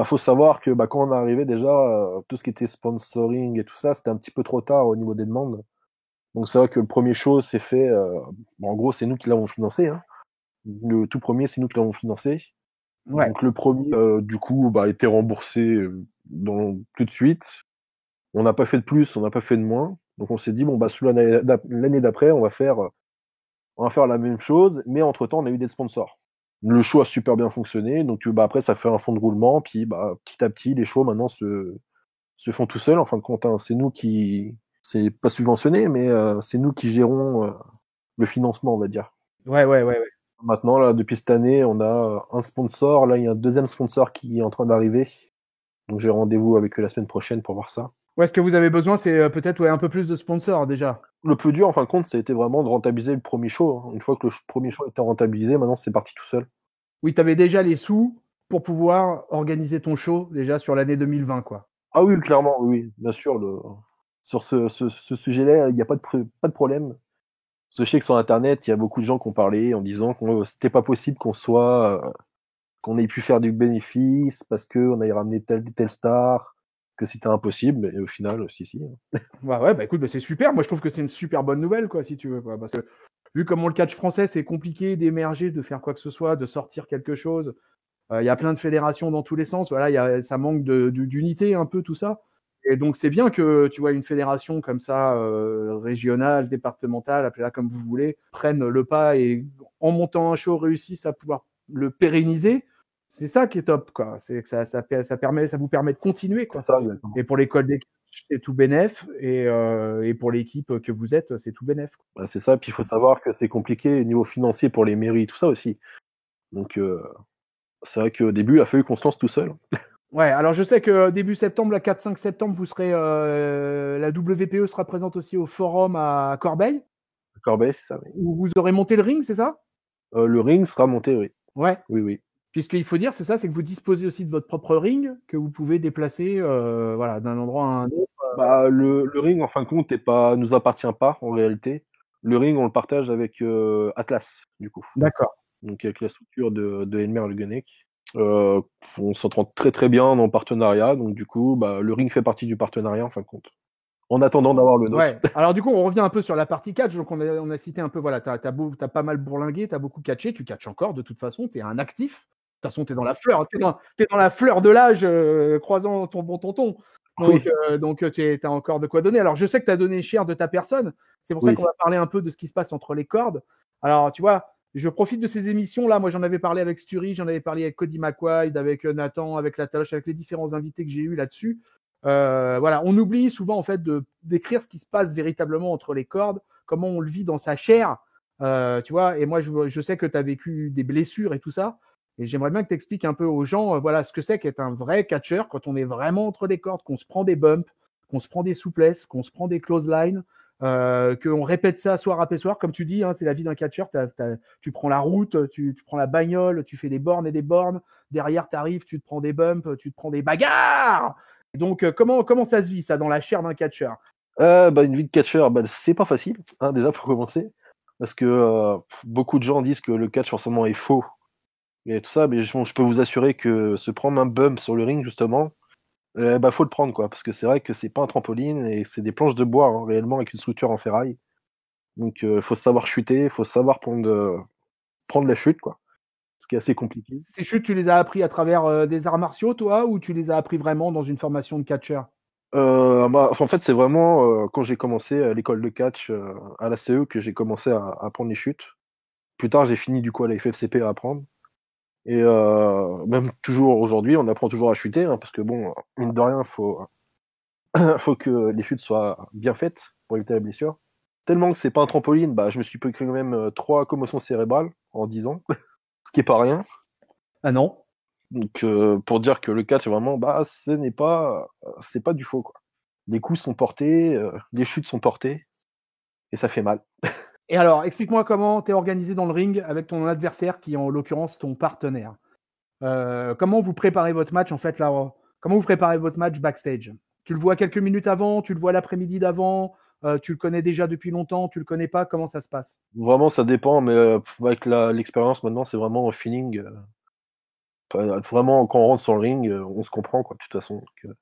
Faut savoir que quand on est arrivé, déjà, tout ce qui était sponsoring et tout ça, c'était un petit peu trop tard au niveau des demandes. Donc c'est vrai que le premier show s'est fait, en gros, c'est nous qui l'avons financé, hein. Le tout premier, c'est nous qui l'avons financé. Ouais. Donc le premier, du coup, a été remboursé tout de suite. On n'a pas fait de plus, on n'a pas fait de moins. Donc on s'est dit, sous l'année d'après, on va faire la même chose, mais entre-temps, on a eu des sponsors. Le show a super bien fonctionné, donc après, ça fait un fond de roulement, puis petit à petit, les shows maintenant se font tout seuls. En fin de compte, hein. C'est pas subventionné, mais c'est nous qui gérons le financement, on va dire. Ouais. Maintenant, là, depuis cette année, on a un sponsor. Là, il y a un deuxième sponsor qui est en train d'arriver. Donc, j'ai rendez-vous avec eux la semaine prochaine pour voir ça. Ouais, ce que vous avez besoin, c'est peut-être un peu plus de sponsors déjà. Le plus dur, en fin de compte, c'était vraiment de rentabiliser le premier show, hein. Une fois que le premier show était rentabilisé, maintenant, c'est parti tout seul. Oui, tu avais déjà les sous pour pouvoir organiser ton show déjà sur l'année 2020, quoi. Ah oui, clairement, oui, bien sûr. Sur ce sujet-là, il n'y a pas de problème. Parce que je sais que sur Internet, il y a beaucoup de gens qui ont parlé en disant que c'était pas possible qu'on ait pu faire du bénéfice parce qu'on ait ramené telle star, que c'était impossible. Et au final, si. Ouais, écoute, c'est super. Moi, je trouve que c'est une super bonne nouvelle, quoi, si tu veux, quoi. Parce que vu comment le catch français, c'est compliqué d'émerger, de faire quoi que ce soit, de sortir quelque chose. Il y a plein de fédérations dans tous les sens. Voilà, ça manque d'unité un peu tout ça. Et donc c'est bien que tu vois une fédération comme ça, régionale, départementale, appelez-la comme vous voulez, prenne le pas et en montant un show réussisse à pouvoir le pérenniser. C'est ça qui est top, quoi. C'est que ça vous permet de continuer, quoi. C'est ça, exactement. Et pour l'école des coachs, c'est tout bénef, et pour l'équipe que vous êtes, c'est tout bénef. C'est ça. Puis il faut savoir que c'est compliqué au niveau financier pour les mairies, tout ça aussi. Donc c'est vrai qu'au début, il a fallu qu'on se lance tout seul. Ouais, alors je sais que début septembre, la 4-5 septembre, vous serez la WPE sera présente aussi au forum à Corbeil. Corbeil, c'est ça, oui. Où vous aurez monté le ring, c'est ça? Le ring sera monté, oui. Ouais. Oui. Puisqu'il faut dire, c'est ça, c'est que vous disposez aussi de votre propre ring que vous pouvez déplacer d'un endroit à un autre. Le ring, en fin de compte, nous appartient pas en réalité. Le ring, on le partage avec Atlas, du coup. D'accord. Donc avec la structure de Elmer Le Guenec. Euh, on s'entend très très bien en partenariat, donc du coup, bah, le ring fait partie du partenariat en fin de compte. En attendant d'avoir le nôtre. Ouais. Alors, du coup, on revient un peu sur la partie catch. Donc, on a cité un peu, voilà, t'as pas mal bourlingué, t'as beaucoup catché, tu catches encore, de toute façon, t'es un actif. De toute façon, t'es dans la fleur, t'es dans la fleur de l'âge, croisant ton bon tonton. Oui, Donc t'as encore de quoi donner. Alors, je sais que t'as donné cher de ta personne. C'est pour ça oui, qu'on va parler un peu de ce qui se passe entre les cordes. Alors, tu vois, je profite de ces émissions-là. Moi, j'en avais parlé avec Sturi, j'en avais parlé avec Cody McQuaid, avec Nathan, avec La Taloche, avec les différents invités que j'ai eus là-dessus. Voilà, on oublie souvent en fait d'écrire ce qui se passe véritablement entre les cordes, comment on le vit dans sa chair, tu vois. Et moi, je sais que tu as vécu des blessures et tout ça, et j'aimerais bien que tu expliques un peu aux gens, voilà, ce que c'est qu'être un vrai catcheur quand on est vraiment entre les cordes, qu'on se prend des bumps, qu'on se prend des souplesses, qu'on se prend des close lines, qu'on répète ça soir après soir, comme tu dis, hein, c'est la vie d'un catcheur. Tu prends la route, tu prends la bagnole, tu fais des bornes et des bornes. Derrière, tu arrives, tu te prends des bumps, tu te prends des bagarres. Donc, comment ça se vit, ça, dans la chair d'un catcheur? bah, une vie de catcheur, bah, c'est pas facile, hein, déjà pour commencer. Parce que beaucoup de gens disent que le catch forcément est faux et tout ça, mais je peux vous assurer que se prendre un bump sur le ring, justement, bah, faut le prendre, quoi. Parce que c'est vrai que c'est pas un trampoline et c'est des planches de bois, hein, réellement, avec une structure en ferraille. Donc, faut savoir chuter, faut savoir prendre la chute, quoi. Ce qui est assez compliqué. Ces chutes, tu les as appris à travers des arts martiaux, toi, ou tu les as appris vraiment dans une formation de catcheur? Bah, en fait, c'est vraiment quand j'ai commencé à l'école de catch à la CE que j'ai commencé à apprendre les chutes. Plus tard, j'ai fini du coup à la FFCP à apprendre. Et même toujours aujourd'hui, on apprend toujours à chuter, hein, parce que bon, mine de rien, faut que les chutes soient bien faites pour éviter la blessure. Tellement que c'est pas un trampoline, bah, je me suis pris quand même 3 commotions cérébrales en 10 ans, ce qui est pas rien. Ah non? Donc pour dire que le catch, vraiment, bah, c'est pas du faux, quoi. Les coups sont portés, les chutes sont portées, et ça fait mal. Et alors, explique-moi comment tu es organisé dans le ring avec ton adversaire, qui est en l'occurrence ton partenaire. Comment vous préparez votre match, en fait, là? Comment vous préparez votre match backstage? Tu le vois quelques minutes avant, tu le vois l'après-midi d'avant, tu le connais déjà depuis longtemps, tu le connais pas, comment ça se passe? Vraiment, ça dépend, mais avec l'expérience maintenant, c'est vraiment un feeling. Vraiment, quand on rentre sur le ring, on se comprend, quoi, de toute façon. Donc,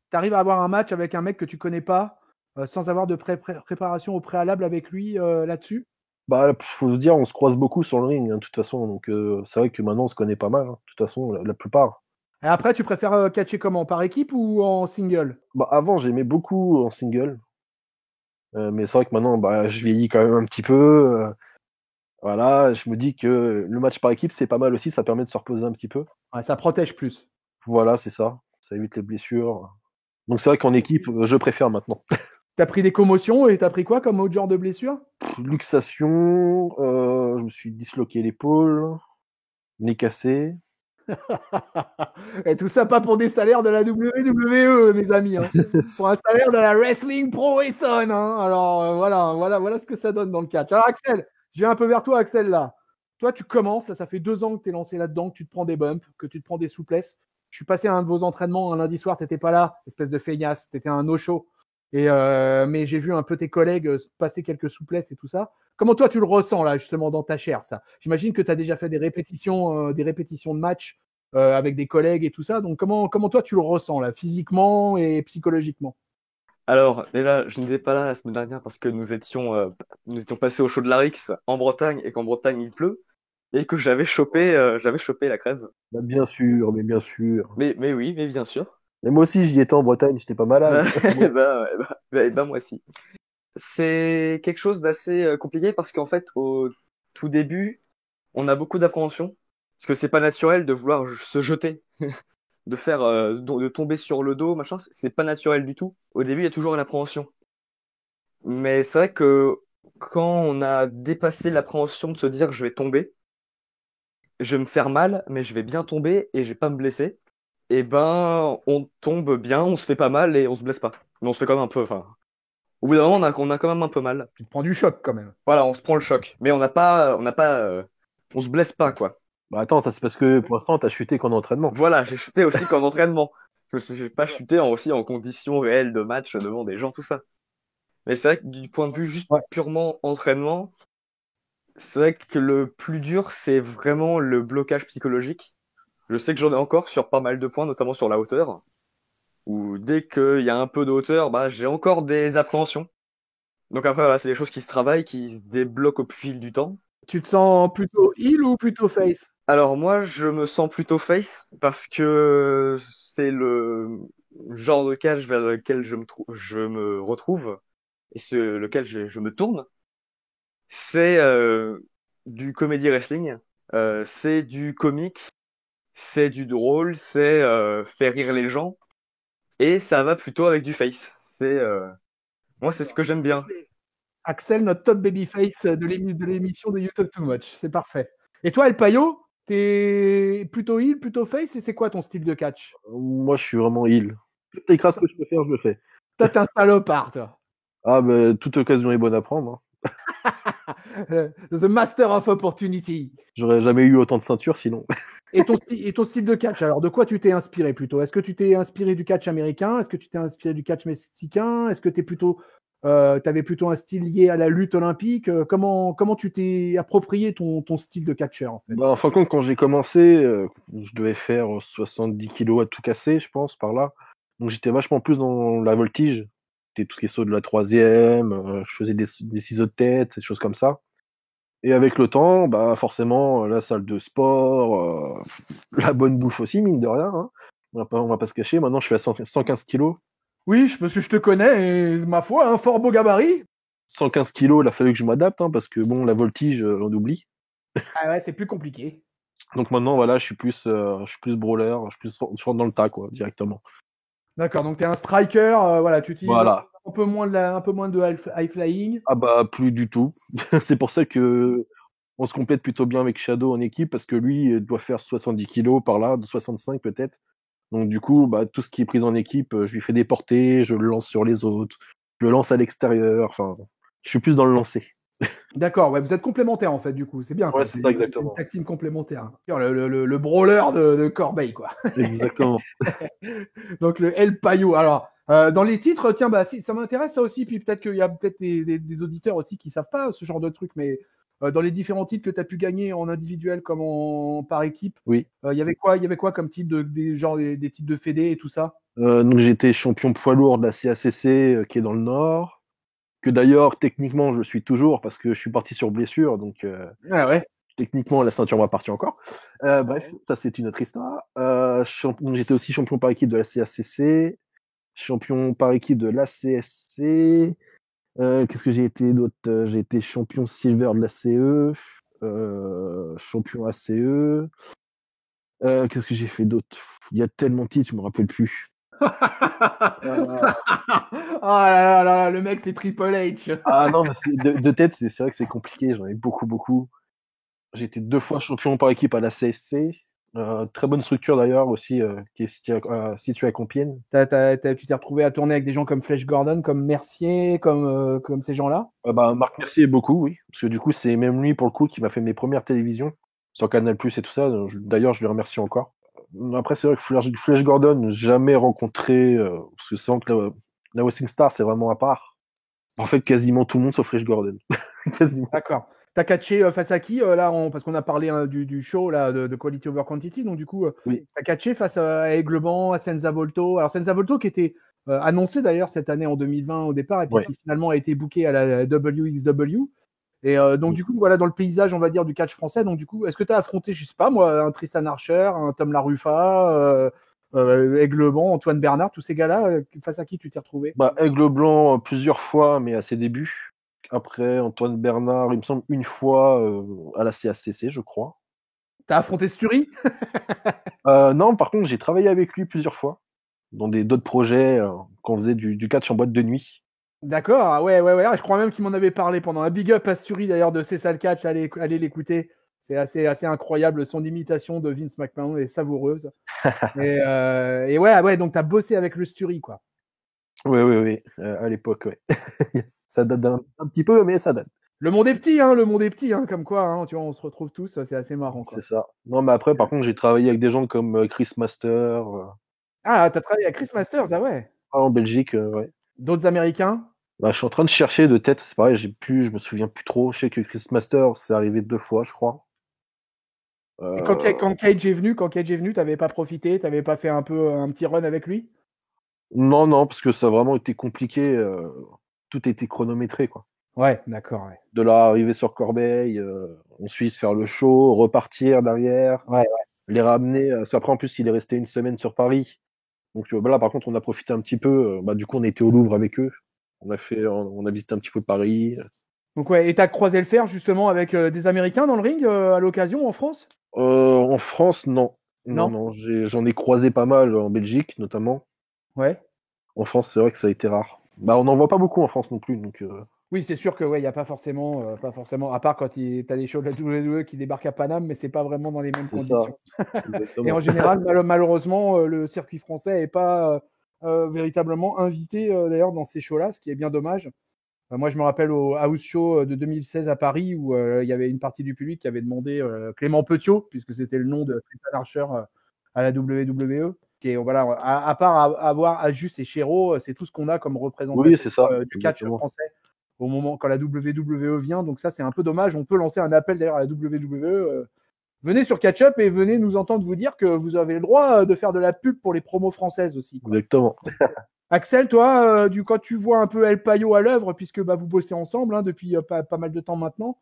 Tu arrives à avoir un match avec un mec que tu connais pas, sans avoir de préparation au préalable avec lui là-dessus? bah, faut se dire, on se croise beaucoup sur le ring, hein, de toute façon. Donc, c'est vrai que maintenant, on se connaît pas mal, hein, de toute façon, la plupart. Et après, tu préfères catcher comment? Par équipe ou en single? Bah, avant, j'aimais beaucoup en single, mais c'est vrai que maintenant, bah, je vieillis quand même un petit peu. Voilà, je me dis que le match par équipe, c'est pas mal aussi, ça permet de se reposer un petit peu. Ouais, ça protège plus. Voilà, c'est ça. Ça évite les blessures. Donc, c'est vrai qu'en équipe, je préfère maintenant. T'as pris des commotions et t'as pris quoi comme autre genre de blessure? Luxation, je me suis disloqué l'épaule, nez cassé. Et tout ça pas pour des salaires de la WWE, mes amis, hein. Pour un salaire de la Wrestling Pro Essonne, hein. Alors voilà ce que ça donne dans le catch. Alors Axel, je viens un peu vers toi, Axel, là. Toi, tu commences, là, ça fait 2 ans que tu es lancé là-dedans, que tu te prends des bumps, que tu te prends des souplesses. Je suis passé à un de vos entraînements un lundi soir, t'étais pas là, espèce de feignasses, t'étais un no-show. Mais j'ai vu un peu tes collègues passer quelques souplesses et tout ça. Comment toi tu le ressens là justement dans ta chair ça? J'imagine que tu as déjà fait des répétitions de matchs avec des collègues et tout ça. Donc comment toi tu le ressens là, physiquement et psychologiquement? Alors, déjà, je n'étais pas là la semaine dernière parce que nous étions passés au Show de l'Arix en Bretagne et qu'en Bretagne il pleut et que j'avais chopé la crève. Bah, bien sûr, mais bien sûr. Mais oui, mais bien sûr. Mais moi aussi, j'y étais en Bretagne, j'étais pas malade. Bah, moi aussi. C'est quelque chose d'assez compliqué parce qu'en fait, au tout début, on a beaucoup d'appréhension parce que c'est pas naturel de vouloir se jeter, de tomber sur le dos, machin. C'est pas naturel du tout. Au début, il y a toujours une appréhension. Mais c'est vrai que quand on a dépassé l'appréhension de se dire je vais tomber, je vais me faire mal, mais je vais bien tomber et je vais pas me blesser, et ben on tombe bien, on se fait pas mal et on se blesse pas. Mais on se fait quand même un peu, enfin, au bout d'un moment on a quand même un peu mal. Tu te prends du choc quand même. Voilà, on se prend le choc, mais on se blesse pas quoi. Bah attends, ça c'est parce que pour l'instant, t'as chuté qu'en entraînement. Voilà, j'ai chuté aussi qu'en entraînement. J'ai pas chuté aussi en conditions réelles de match devant des gens, tout ça. Mais c'est vrai que du point de vue juste Ouais. purement entraînement, c'est vrai que le plus dur, c'est vraiment le blocage psychologique. Je sais que j'en ai encore sur pas mal de points, notamment sur la hauteur, où dès qu'il y a un peu de hauteur, bah, j'ai encore des appréhensions. Donc après, voilà, c'est des choses qui se travaillent, qui se débloquent au fil du temps. Tu te sens plutôt heel ou plutôt face? Alors moi, je me sens plutôt face parce que c'est le genre de catch vers lequel je me retrouve et lequel je me tourne. C'est du comedy wrestling, c'est du comique, c'est du drôle, c'est faire rire les gens et ça va plutôt avec du face. Moi, c'est ce que j'aime bien. Axel, notre top babyface de l'émission de You Talk Too Much. C'est parfait. Et toi, El Payo, t'es plutôt heel, plutôt face, et c'est quoi ton style de catch? Moi, je suis vraiment heel. Toutes les crasses que je peux faire, je le fais. Toi, t'es un salopard, toi. Ah, bah, toute occasion est bonne à prendre. Hein. The Master of Opportunity. J'aurais jamais eu autant de ceintures sinon. Et ton style de catch, alors de quoi tu t'es inspiré plutôt? Est-ce que tu t'es inspiré du catch américain? Est-ce que tu t'es inspiré du catch mexicain? Est-ce que t'avais plutôt un style lié à la lutte olympique? Comment tu t'es approprié ton style de catcheur en fait? Bah, en fin de compte, quand j'ai commencé, je devais faire 70 kilos à tout casser, je pense, par là. Donc j'étais vachement plus dans la voltige. C'était tout ce qui est saut de la troisième, je faisais des ciseaux de tête, des choses comme ça. Et avec le temps, bah forcément, la salle de sport, la bonne bouffe aussi, mine de rien. Hein. On va pas se cacher. Maintenant, je suis à 115 kilos. Oui, parce que je te connais et ma foi, un fort beau gabarit. 115 kilos, il a fallu que je m'adapte, hein, parce que bon, la voltige, on oublie. Ah ouais, c'est plus compliqué. Donc maintenant, voilà, je suis plus brawler, je rentre dans le tas, quoi, directement. D'accord, donc tu es un striker, voilà, tu utilises Voilà. un peu moins de high flying. Ah bah, plus du tout. C'est pour ça que on se complète plutôt bien avec Shadow en équipe, parce que lui doit faire 70 kilos par là, 65 peut-être. Donc du coup, bah, tout ce qui est pris en équipe, je lui fais des portées, je le lance sur les autres, je le lance à l'extérieur, enfin, je suis plus dans le lancer. D'accord, ouais, vous êtes complémentaires en fait, du coup, c'est bien Ouais, quoi. c'est C'est ça une exactement. tag team complémentaire. Le brawler de Corbeil, quoi. Exactement. Donc le El Payo. Alors, dans les titres, tiens, bah, si, ça m'intéresse ça aussi, puis peut-être qu'il y a peut-être des auditeurs aussi qui savent pas ce genre de truc, mais dans les différents titres que tu as pu gagner en individuel comme par équipe, Oui. il y avait quoi comme titre des titres de fédé et tout ça? Donc j'étais champion poids lourd de la CACC qui est dans le Nord, que d'ailleurs techniquement je suis toujours parce que je suis parti sur blessure, donc Ah ouais. techniquement la ceinture m'appartient encore. Bref, ça c'est une autre histoire. Donc, j'étais aussi champion par équipe de la CACC, champion par équipe de l'ACSC. Qu'est-ce que j'ai été d'autre? J'ai été champion silver de la CE, champion ACE. Qu'est-ce que j'ai fait d'autre? Il y a tellement de titres, je me rappelle plus. Oh là là là, le mec c'est Triple H. Ah non, mais de tête, c'est vrai que c'est compliqué. J'en ai beaucoup, beaucoup. J'ai été 2 fois champion par équipe à la CSC. Très bonne structure d'ailleurs aussi, qui est située à Compiègne. Tu t'es retrouvé à tourner avec des gens comme Flash Gordon, comme Mercier, comme ces gens-là? Bah, Marc Mercier, beaucoup, oui. Parce que du coup, c'est même lui, pour le coup, qui m'a fait mes premières télévisions sur Canal+, et tout ça. D'ailleurs, je le remercie encore. Après, c'est vrai que Flash Gordon, jamais rencontré, parce que c'est vrai que la Wrestling Star, c'est vraiment à part. En fait, quasiment tout le monde sauf Flash Gordon. Quasiment. D'accord. T'as catché face à qui là, parce qu'on a parlé du show là, de Quality Over Quantity, donc du coup, Oui. t'as catché face à Aigleban, à Senza Volto. Alors Senza Volto qui était annoncé d'ailleurs cette année en 2020 au départ, et puis Ouais. qui finalement a été booké à la WXW. Et donc Oui. du coup, voilà, dans le paysage, on va dire, du catch français, donc du coup, est-ce que tu as affronté, je sais pas moi, un Tristan Archer, un Tom Laruffa, Aigleban, Antoine Bernard, tous ces gars-là, face à qui tu t'es retrouvé? Bah, Aigle Blanc plusieurs fois, mais à ses débuts. Après, Antoine Bernard, il me semble une fois à la CACC, je crois. T'as affronté Sturi? Non, par contre, j'ai travaillé avec lui plusieurs fois dans d'autres projets quand on faisait du catch en boîte de nuit. D'accord, ah ouais, ouais, ouais. Je crois même qu'il m'en avait parlé pendant un big up à Sturi d'ailleurs de C'est ça le catch. Allez l'écouter. C'est assez incroyable. Son imitation de Vince McMahon est savoureuse. Et ouais, ouais, donc t'as bossé avec le Sturi, quoi. Oui, oui, oui, à l'époque, ouais. Ça date un petit peu, mais ça date. Le monde est petit, hein, comme quoi, hein, tu vois, on se retrouve tous, c'est assez marrant, C'est quoi. ça. Non, mais après, par contre, j'ai travaillé avec des gens comme Chris Master Ah, t'as travaillé avec Chris Masters, ah ouais. en Belgique, ouais. D'autres Américains? Bah, je suis en train de chercher de tête, c'est pareil, je me souviens plus trop. Je sais que Chris Master, c'est arrivé 2 fois, je crois. Et quand Cage est venu, t'avais pas profité, t'avais pas fait un petit run avec lui? Non, parce que ça a vraiment été compliqué. Tout était chronométré, quoi. Ouais, d'accord, ouais. De là, arriver sur Corbeil, ensuite faire le show, repartir derrière, Ouais, les ramener. Parce qu'après, en plus, il est resté une semaine sur Paris. Donc là, par contre, on a profité un petit peu. Du coup, on était au Louvre avec eux. On a visité un petit peu Paris. Donc ouais, et t'as croisé le fer justement avec des Américains dans le ring à l'occasion en France? En France, non. Non? Non. J'en ai croisé pas mal en Belgique, notamment. Ouais. En France, c'est vrai que ça a été rare. On n'en voit pas beaucoup en France non plus. Donc, Oui, c'est sûr que ouais, il y a pas forcément, à part quand t'as des shows de la WWE qui débarquent à Paname, mais c'est pas vraiment dans les mêmes c'est ça. conditions. Et Exactement. en général, malheureusement, le circuit français est pas véritablement invité d'ailleurs dans ces shows-là, ce qui est bien dommage. Moi, je me rappelle au House Show de 2016 à Paris où il y avait une partie du public qui avait demandé Clément Petiot, puisque c'était le nom de Tristan Archer à la WWE. Et voilà, à part avoir Ajus et Chéreau, c'est tout ce qu'on a comme Oui, représentation c'est ça. du catch Exactement. français au moment quand la WWE vient. Donc ça, c'est un peu dommage. On peut lancer un appel d'ailleurs à la WWE. Venez sur Catch Up et venez nous entendre vous dire que vous avez le droit de faire de la pub pour les promos françaises aussi, quoi. Exactement. Axel, toi, quand tu vois un peu El Payo à l'œuvre, puisque vous bossez ensemble depuis pas mal de temps maintenant,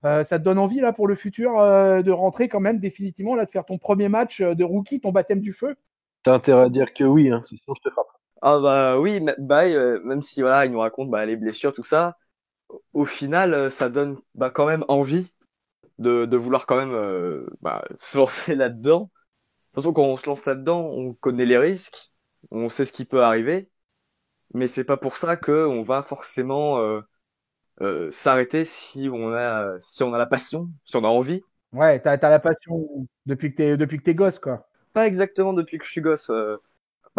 ça te donne envie là pour le futur de rentrer quand même définitivement là, de faire ton premier match de rookie, ton baptême du feu? T'as intérêt à dire que oui, hein, sinon je te frappe. Ah bah oui, même si voilà, il nous raconte les blessures, tout ça, au final, ça donne quand même envie de vouloir quand même se lancer là-dedans. De toute façon, quand on se lance là-dedans, on connaît les risques, on sait ce qui peut arriver, mais c'est pas pour ça que on va forcément s'arrêter si on a la passion, si on a envie. Ouais, t'as la passion depuis que t'es gosse, quoi. Pas exactement depuis que je suis gosse.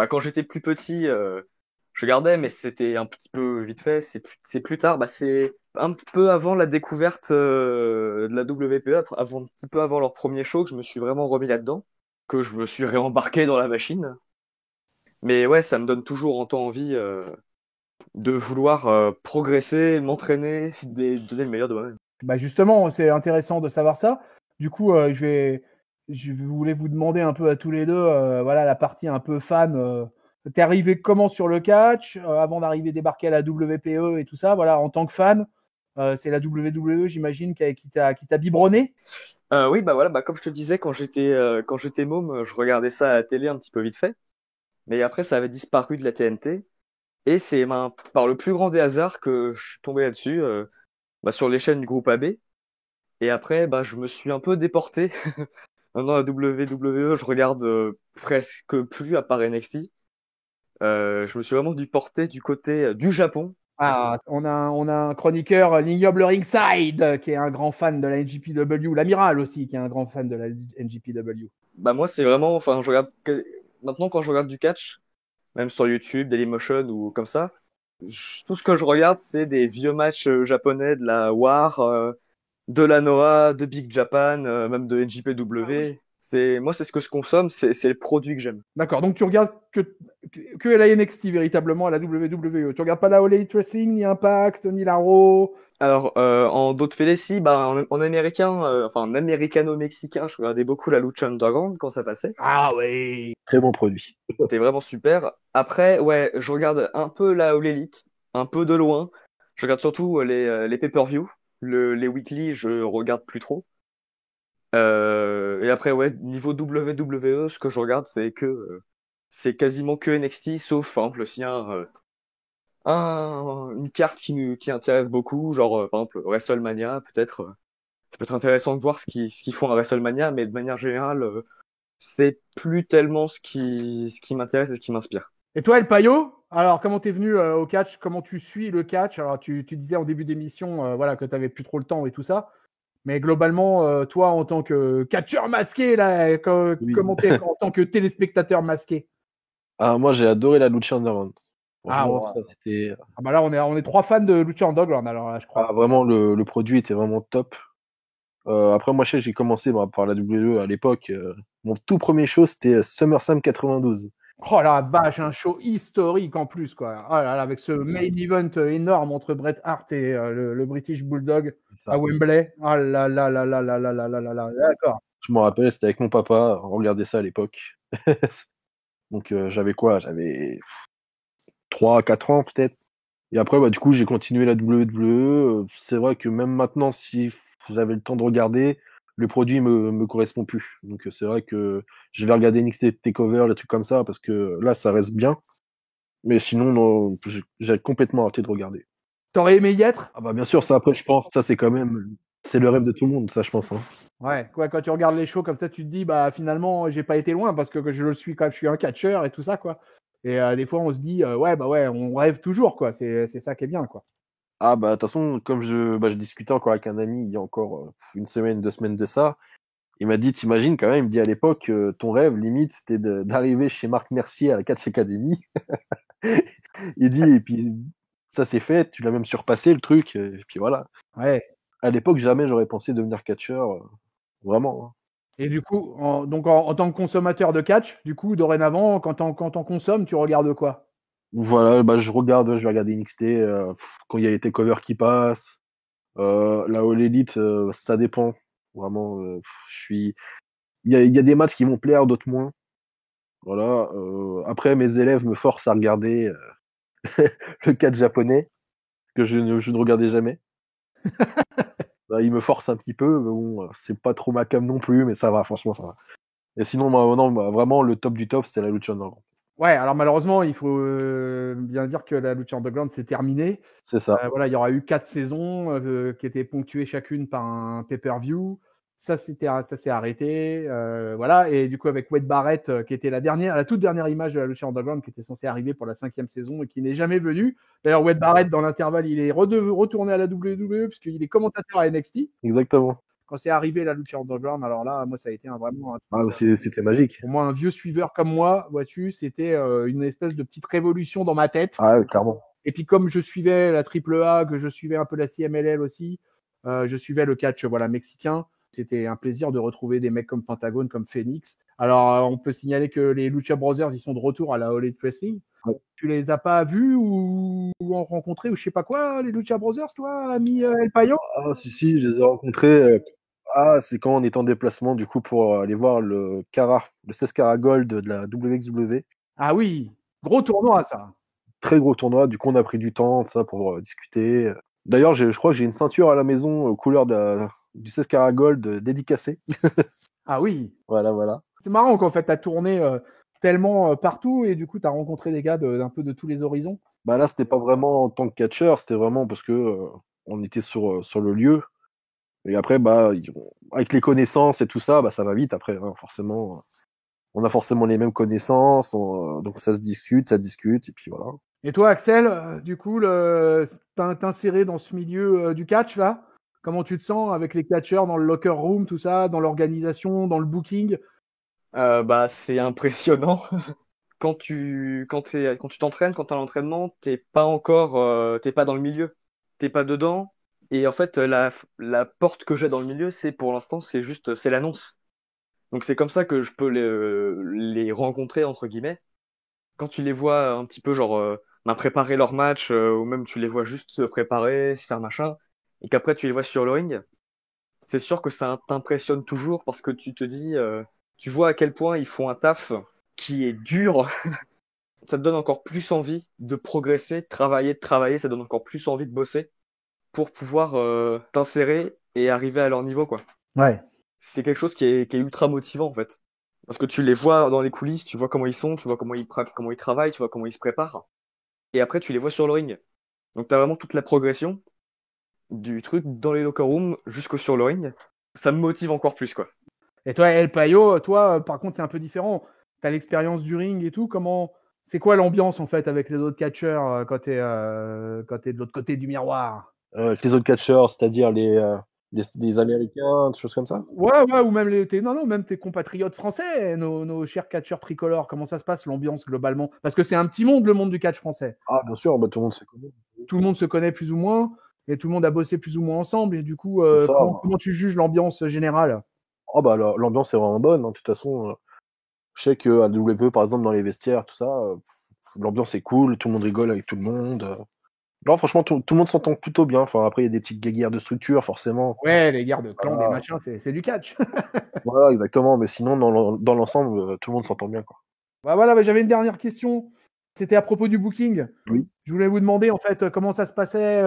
Quand j'étais plus petit, je regardais, mais c'était un petit peu vite fait. C'est plus tard. C'est un peu avant la découverte de la WPE, un petit peu avant leur premier show, que je me suis vraiment remis là-dedans, que je me suis réembarqué dans la machine. Mais ouais, ça me donne toujours autant envie de vouloir progresser, m'entraîner, donner le meilleur de moi-même. Justement, c'est intéressant de savoir ça. Du coup, je voulais vous demander un peu à tous les deux, voilà, la partie un peu fan. T'es arrivé comment sur le catch avant d'arriver débarquer à la WPE et tout ça, voilà, en tant que fan, c'est la WWE, j'imagine, qui t'a biberonné. Oui, voilà, comme je te disais, quand j'étais môme, je regardais ça à la télé un petit peu vite fait. Mais après, ça avait disparu de la TNT. Et c'est par le plus grand des hasards que je suis tombé là-dessus, sur les chaînes du groupe AB. Et après, je me suis un peu déporté. Maintenant, la WWE, je regarde presque plus à part NXT. Je me suis vraiment déporté du côté du Japon. Ah, on a un chroniqueur, l'ignoble Ringside, qui est un grand fan de la NJPW, l'amiral aussi, qui est un grand fan de la NJPW. Moi, c'est vraiment, enfin, maintenant quand je regarde du catch, même sur YouTube, Dailymotion ou comme ça, tout ce que je regarde, c'est des vieux matchs japonais de la War, de la Noah, de Big Japan, même de NJPW. C'est ce que je consomme, c'est le produit que j'aime. D'accord, donc tu regardes que la NXT véritablement à la WWE. Tu regardes pas la All Elite Wrestling, ni Impact, ni la Raw. Alors, en d'autres faits, si, en américain, en américano-mexicain, je regardais beaucoup la Lucha Underground quand ça passait. Ah oui. Très bon produit. C'était vraiment super. Après, ouais, je regarde un peu la All Elite, un peu de loin. Je regarde surtout les pay-per-view. Les weekly, je regarde plus trop. Et après, ouais, niveau WWE, ce que je regarde, c'est quasiment que NXT, sauf, par exemple, s'il y a une carte qui intéresse beaucoup, genre, par exemple, WrestleMania, peut-être, ça peut être intéressant de voir ce qu'ils font à WrestleMania, mais de manière générale, c'est plus tellement ce qui m'intéresse et ce qui m'inspire. Et toi, El Payo, alors comment t'es venu au catch? Comment tu suis le catch? Alors tu disais en début d'émission voilà, que t'avais plus trop le temps et tout ça. Mais globalement, toi, en tant que catcheur masqué, là, Oui. comment t'es en tant que téléspectateur masqué? Ah, moi, j'ai adoré la Lucha Underground. Ah, Franchement, ouais. ça, c'était. Là, on est trois fans de Lucha Underground, alors là, je crois. Ah, vraiment, le produit était vraiment top. Après, moi, j'ai commencé par la WWE à l'époque. Mon tout premier show, c'était SummerSlam 92. Oh la vache, un show historique en plus, quoi. Oh là là, avec ce main event énorme entre Bret Hart et le British Bulldog à Wembley. Oh là là là là là là là là là là, d'accord. Je m'en rappelle, c'était avec mon papa, on regardait ça à l'époque. Donc j'avais quoi? J'avais 3-4 ans peut-être. Et après, bah, du coup, j'ai continué la WWE. C'est vrai que même maintenant, si j'avais le temps de regarder, le produit me correspond plus. Donc c'est vrai que je vais regarder NXT TakeOver, des trucs comme ça, parce que là, ça reste bien. Mais sinon, non, j'ai complètement arrêté de regarder. T'aurais aimé y être? Ah bah bien sûr, ça après, je pense, ça c'est quand même, c'est le rêve de tout le monde, ça je pense. Hein. Ouais, quoi, quand tu regardes les shows comme ça, tu te dis, bah finalement, j'ai pas été loin parce que je le suis quand même, je suis un catcheur et tout ça, quoi. Et des fois, on se dit, ouais, bah ouais, on rêve toujours, quoi. C'est ça qui est bien, quoi. Ah bah de toute façon, comme je discutais encore avec un ami il y a encore une semaine, 2 semaines de ça, il m'a dit, t'imagines quand même, il me dit à l'époque, ton rêve limite c'était d'arriver chez Marc Mercier à la Catch Academy. Il dit, et puis ça s'est fait, tu l'as même surpassé le truc, et puis voilà. Ouais. À l'époque, jamais j'aurais pensé devenir catcheur, vraiment. Hein. Et du coup, donc en tant que consommateur de catch, du coup, dorénavant, quand on consomme, tu regardes quoi? Voilà, bah je vais regarder NXT quand il y a les takeovers qui passent. La All Elite, ça dépend. Vraiment, je suis. Il y a des matchs qui vont plaire, d'autres moins. Voilà. Après, mes élèves me forcent à regarder le catch japonais que je ne regardais jamais. Bah, ils me forcent un petit peu, mais bon, c'est pas trop ma cam non plus, mais ça va, franchement, ça va. Et sinon, moi, non, bah, vraiment, le top du top, c'est la Lucha Underground. Ouais, alors malheureusement, il faut bien dire que la Lucha Underground c'est terminé. C'est ça. Voilà, il y aura eu 4 saisons qui étaient ponctuées chacune par un pay-per-view. Ça s'est arrêté, voilà. Et du coup, avec Wade Barrett, qui était la toute dernière image de la Lucha Underground, qui était censée arriver pour la 5e saison et qui n'est jamais venue. D'ailleurs, Wade Barrett, dans l'intervalle, il est retourné à la WWE puisqu'il est commentateur à NXT. Exactement. Quand c'est arrivé la Lucha Underground, alors là, moi, ça a été vraiment un truc, Ah, c'était magique. pour moi, un vieux suiveur comme moi, vois-tu, c'était une espèce de petite révolution dans ma tête. Ah, clairement. Et puis comme je suivais la AAA, que je suivais un peu la CMLL aussi, je suivais le catch voilà mexicain. C'était un plaisir de retrouver des mecs comme Pentagone, comme Phoenix. Alors on peut signaler que les Lucha Brothers ils sont de retour à la All Elite Wrestling. Ouais. Tu les as pas vus ou rencontrés ou je sais pas quoi les Lucha Brothers toi, ami El Payo? Ah, si, je les ai rencontrés. Ah, c'est quand on est en déplacement, du coup, pour aller voir le 16 Carat Gold de la WXW. Ah oui, gros tournoi ça. Très gros tournoi, du coup, on a pris du temps, ça, pour discuter. D'ailleurs, je crois que j'ai une ceinture à la maison, couleur du 16 Carat Gold dédicacée. Ah oui. Voilà. C'est marrant qu'en fait, tu as tourné tellement partout et du coup, tu as rencontré des gars d'un peu de tous les horizons. Bah là, c'était pas vraiment en tant que catcheur, c'était vraiment parce que on était sur le lieu. Et après, bah, avec les connaissances et tout ça, bah, ça va vite après, hein, forcément. On a forcément les mêmes connaissances, donc ça discute, et puis voilà. Et toi, Axel, du coup, t'insérer dans ce milieu du catch, là, comment tu te sens avec les catcheurs dans le locker room, tout ça, dans l'organisation, dans le booking? Bah, c'est impressionnant. Quand tu t'entraînes, quand t'es à l'entraînement, t'es pas dans le milieu, t'es pas dedans. Et en fait, la porte que j'ai dans le milieu, c'est pour l'instant, c'est l'annonce. Donc c'est comme ça que je peux les rencontrer entre guillemets. Quand tu les vois un petit peu genre préparer leur match, ou même tu les vois juste se préparer, se faire machin, et qu'après tu les vois sur le ring, c'est sûr que ça t'impressionne toujours parce que tu te dis, tu vois à quel point ils font un taf qui est dur. Ça te donne encore plus envie de progresser, de travailler, ça donne encore plus envie de bosser pour pouvoir t'insérer et arriver à leur niveau, quoi. Ouais. C'est quelque chose qui est ultra motivant, en fait. Parce que tu les vois dans les coulisses, tu vois comment ils sont, tu vois comment ils travaillent, tu vois comment ils se préparent. Et après, tu les vois sur le ring. Donc, tu as vraiment toute la progression du truc dans les locker rooms jusqu'au sur le ring. Ça me motive encore plus, quoi. Et toi, El Payo, toi, par contre, c'est un peu différent. Tu as l'expérience du ring et tout. C'est quoi l'ambiance, en fait, avec les autres catcheurs quand tu es de l'autre côté du miroir? Avec les autres catcheurs, c'est-à-dire les Américains, des choses comme ça. Ouais, ou même même tes compatriotes français, nos chers catcheurs tricolores, comment ça se passe l'ambiance globalement? Parce que c'est un petit monde, le monde du catch français. Ah, bien sûr, bah, tout le monde se connaît. Tout le monde se connaît plus ou moins, et tout le monde a bossé plus ou moins ensemble, et du coup, C'est ça. comment tu juges l'ambiance générale? Ah, bah, l'ambiance est vraiment bonne, hein. De toute façon, je sais qu'à WWE, par exemple, dans les vestiaires, tout ça, l'ambiance est cool, tout le monde rigole avec tout le monde. Non, franchement, tout le monde s'entend plutôt bien. Enfin, après, il y a des petites guéguerres de structure, forcément. Ouais, les guerres de clans, des Voilà, machins, c'est du catch. voilà, exactement. Mais sinon, dans l'ensemble, tout le monde s'entend bien, quoi. Bah voilà, bah, j'avais une dernière question. C'était à propos du booking. Oui. Je voulais vous demander en fait comment ça se passait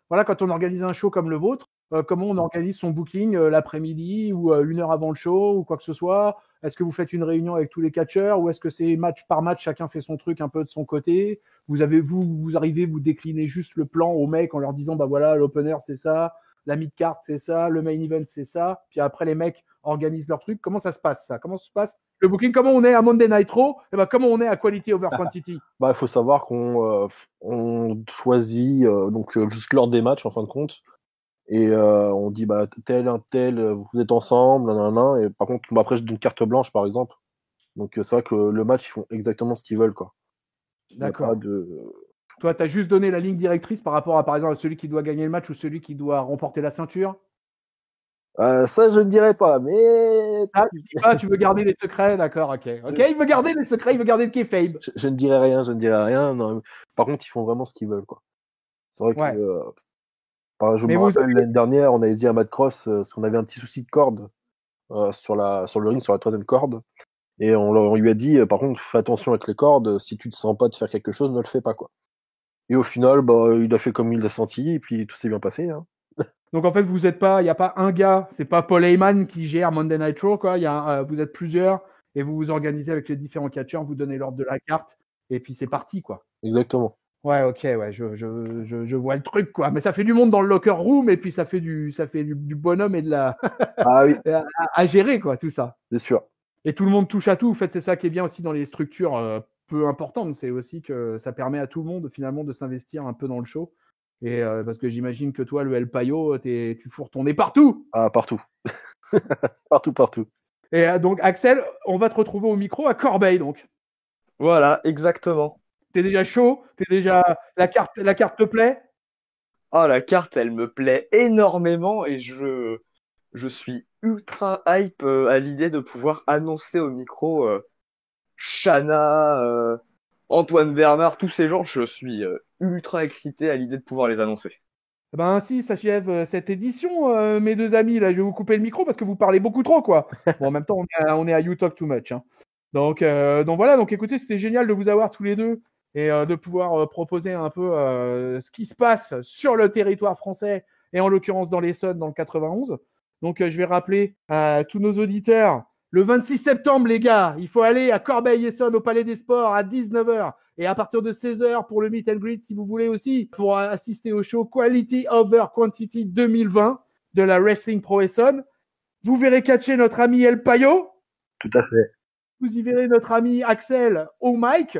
voilà, quand on organise un show comme le vôtre, comment on organise son booking l'après-midi ou 1 heure avant le show ou quoi que ce soit. Est-ce que vous faites une réunion avec tous les catcheurs ou est-ce que c'est match par match, chacun fait son truc un peu de son côté? Vous arrivez, vous déclinez juste le plan aux mecs en leur disant bah voilà, l'opener c'est ça, la mid-card c'est ça, le main event c'est ça. Puis après les mecs organisent leur truc. Comment ça se passe ça? Comment se passe le booking? Comment on est à Monday Night Raw? Et ben comment on est à Quality Over Quantity? Bah, il faut savoir qu'on on choisit donc juste l'ordre des matchs en fin de compte. Et on dit bah tel un tel vous êtes ensemble nanana, et par contre après je donne carte blanche par exemple, donc c'est vrai que le match ils font exactement ce qu'ils veulent, quoi. Il n'y a pas D'accord. de Toi, tu as juste donné la ligne directrice par rapport à, par exemple, à celui qui doit gagner le match ou celui qui doit remporter la ceinture? ça je ne dirais pas, mais Ah, tu dis pas, tu veux garder les secrets, d'accord, ok. Ok, il veut garder les secrets, il veut garder le kayfabe. je ne dirais rien, non. Par contre ils font vraiment ce qu'ils veulent, quoi. C'est vrai que Ouais. je Mais me vous rappelle avez... l'année dernière on avait dit à Matt Cross parce qu'on avait un petit souci de corde sur le ring, sur la troisième corde, et on lui a dit par contre fais attention avec les cordes, si tu te sens pas de faire quelque chose, ne le fais pas, quoi. Et au final, bah, il a fait comme il l'a senti, et puis tout s'est bien passé, hein. Donc en fait, vous êtes pas, il n'y a pas un gars, c'est pas Paul Heyman qui gère Monday Night Raw, quoi. Vous êtes plusieurs et vous vous organisez avec les différents catcheurs, vous donnez l'ordre de la carte et puis c'est parti, quoi. Exactement. Ouais, ok, ouais, je vois le truc, quoi. Mais ça fait du monde dans le locker room et puis ça fait du bonhomme et de la Ah oui, à gérer, quoi, tout ça. c'est sûr. Et tout le monde touche à tout. En fait, c'est ça qui est bien aussi dans les structures peu importantes. C'est aussi que ça permet à tout le monde, finalement, de s'investir un peu dans le show. Et parce que j'imagine que toi, le El Payo, tu fourres ton nez partout. Ah, partout. Partout, partout. Et donc, Axel, on va te retrouver au micro à Corbeil, donc. Voilà, exactement. T'es déjà chaud? La carte te plaît? Ah, la carte, elle me plaît énormément et je suis ultra hype à l'idée de pouvoir annoncer au micro Shana, Antoine Bernard, tous ces gens. Je suis ultra excité à l'idée de pouvoir les annoncer. Eh ben ainsi s'achève cette édition, mes deux amis. Là, je vais vous couper le micro parce que vous parlez beaucoup trop, quoi. Bon, en même temps, on est à You Talk Too Much, hein. Donc voilà. Donc écoutez, c'était génial de vous avoir tous les deux et de pouvoir proposer un peu ce qui se passe sur le territoire français et en l'occurrence dans l'Essonne, dans le 91. Donc je vais rappeler à tous nos auditeurs, le 26 septembre, les gars, il faut aller à Corbeil-Essonnes au Palais des Sports à 19h. Et à partir de 16h pour le meet and greet, si vous voulez aussi, pour assister au show Quality Over Quantity 2020 de la Wrestling Pro Essonne. Vous verrez catcher notre ami El Payo. Tout à fait. Vous y verrez notre ami Axel au mic.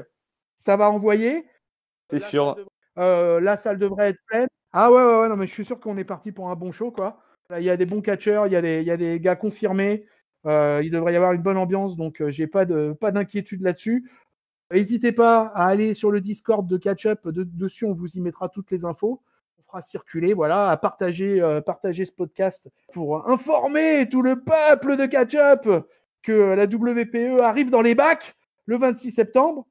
Ça va envoyer. C'est sûr. La salle devrait être pleine. Ah ouais, non, mais je suis sûr qu'on est parti pour un bon show, quoi. Il y a des bons catcheurs, il y a des gars confirmés. Il devrait y avoir une bonne ambiance, donc j'ai pas d'inquiétude là-dessus. N'hésitez pas à aller sur le Discord de Catch-Up. Dessus, on vous y mettra toutes les infos. On fera circuler, voilà, à partager ce podcast pour informer tout le peuple de Catch-Up que la WPE arrive dans les bacs le 26 septembre.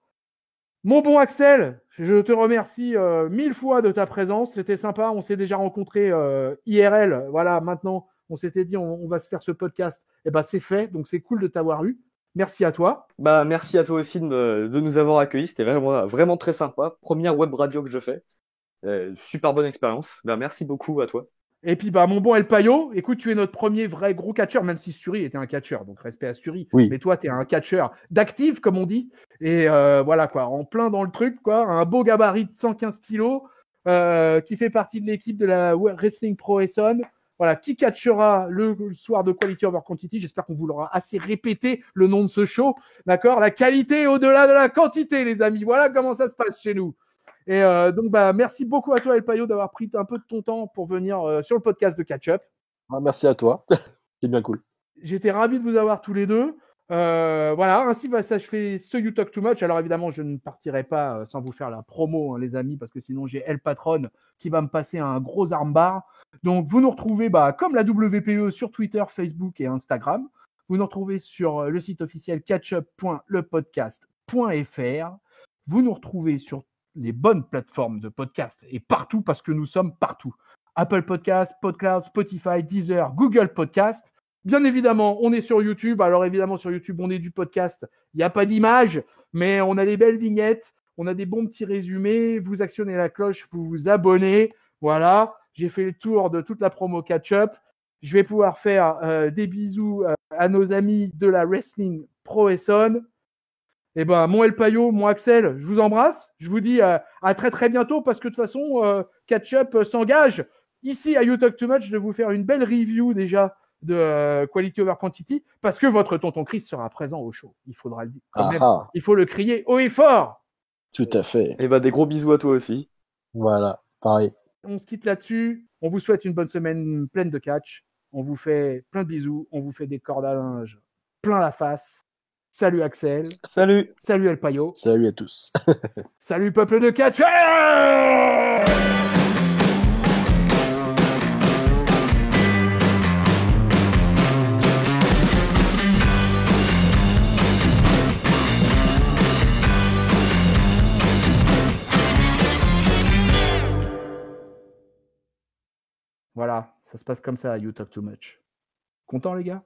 Mon bon Axel, je te remercie 1000 fois de ta présence. C'était sympa. On s'est déjà rencontrés IRL. Voilà, maintenant, on s'était dit on va se faire ce podcast. Et ben, c'est fait. Donc, c'est cool de t'avoir eu. Merci à toi. Bah, merci à toi aussi de nous avoir accueillis. C'était vraiment, vraiment très sympa. Première web radio que je fais. Super bonne expérience. Bah, merci beaucoup à toi. Et puis, bah, mon bon El Payo, écoute, tu es notre premier vrai gros catcheur, même si Sturi était un catcheur, donc respect à Sturi. Oui. Mais toi, tu es un catcheur d'actif, comme on dit. Et voilà, quoi, en plein dans le truc, quoi. Un beau gabarit de 115 kilos, qui fait partie de l'équipe de la Wrestling Pro Essonne. Voilà, qui catchera le soir de Quality Over Quantity. J'espère qu'on vous l'aura assez répété, le nom de ce show. D'accord? La qualité au-delà de la quantité, les amis. Voilà comment ça se passe chez nous. Et donc, bah, merci beaucoup à toi, El Payo, d'avoir pris un peu de ton temps pour venir sur le podcast de Catch Up. Ah, merci à toi. C'est bien cool. J'étais ravi de vous avoir tous les deux. Voilà, ainsi va s'achever ce You Talk Too Much. Alors évidemment, je ne partirai pas sans vous faire la promo, hein, les amis, parce que sinon j'ai El Patron qui va me passer un gros armbar. Donc vous nous retrouvez comme la WPE sur Twitter, Facebook et Instagram. Vous nous retrouvez sur le site officiel catchup.lepodcast.fr. Vous nous retrouvez sur les bonnes plateformes de podcast et partout parce que nous sommes partout. Apple Podcast, Podcast, Spotify, Deezer, Google Podcast. Bien évidemment, on est sur YouTube. Alors évidemment, sur YouTube, on est du podcast. Il n'y a pas d'image, mais on a des belles vignettes. On a des bons petits résumés. Vous actionnez la cloche, vous vous abonnez. Voilà, j'ai fait le tour de toute la promo catch-up. Je vais pouvoir faire des bisous à nos amis de la Wrestling Pro Essonne. Eh ben, mon El Payo, mon Axel, je vous embrasse. Je vous dis à très très bientôt parce que de toute façon, Catch-Up s'engage ici à You Talk Too Much de vous faire une belle review déjà de Quality Over Quantity parce que votre tonton Chris sera présent au show. Il faudra le dire. Quand même, il faut le crier haut et fort. Tout à fait. Et bah, des gros bisous à toi aussi. Voilà, pareil. On se quitte là-dessus. On vous souhaite une bonne semaine pleine de catch. On vous fait plein de bisous. On vous fait des cordes à linge plein la face. Salut Axel. Salut. Salut El Payo. Salut à tous. Salut peuple de catch. Voilà, ça se passe comme ça à You Talk Too Much. Content les gars?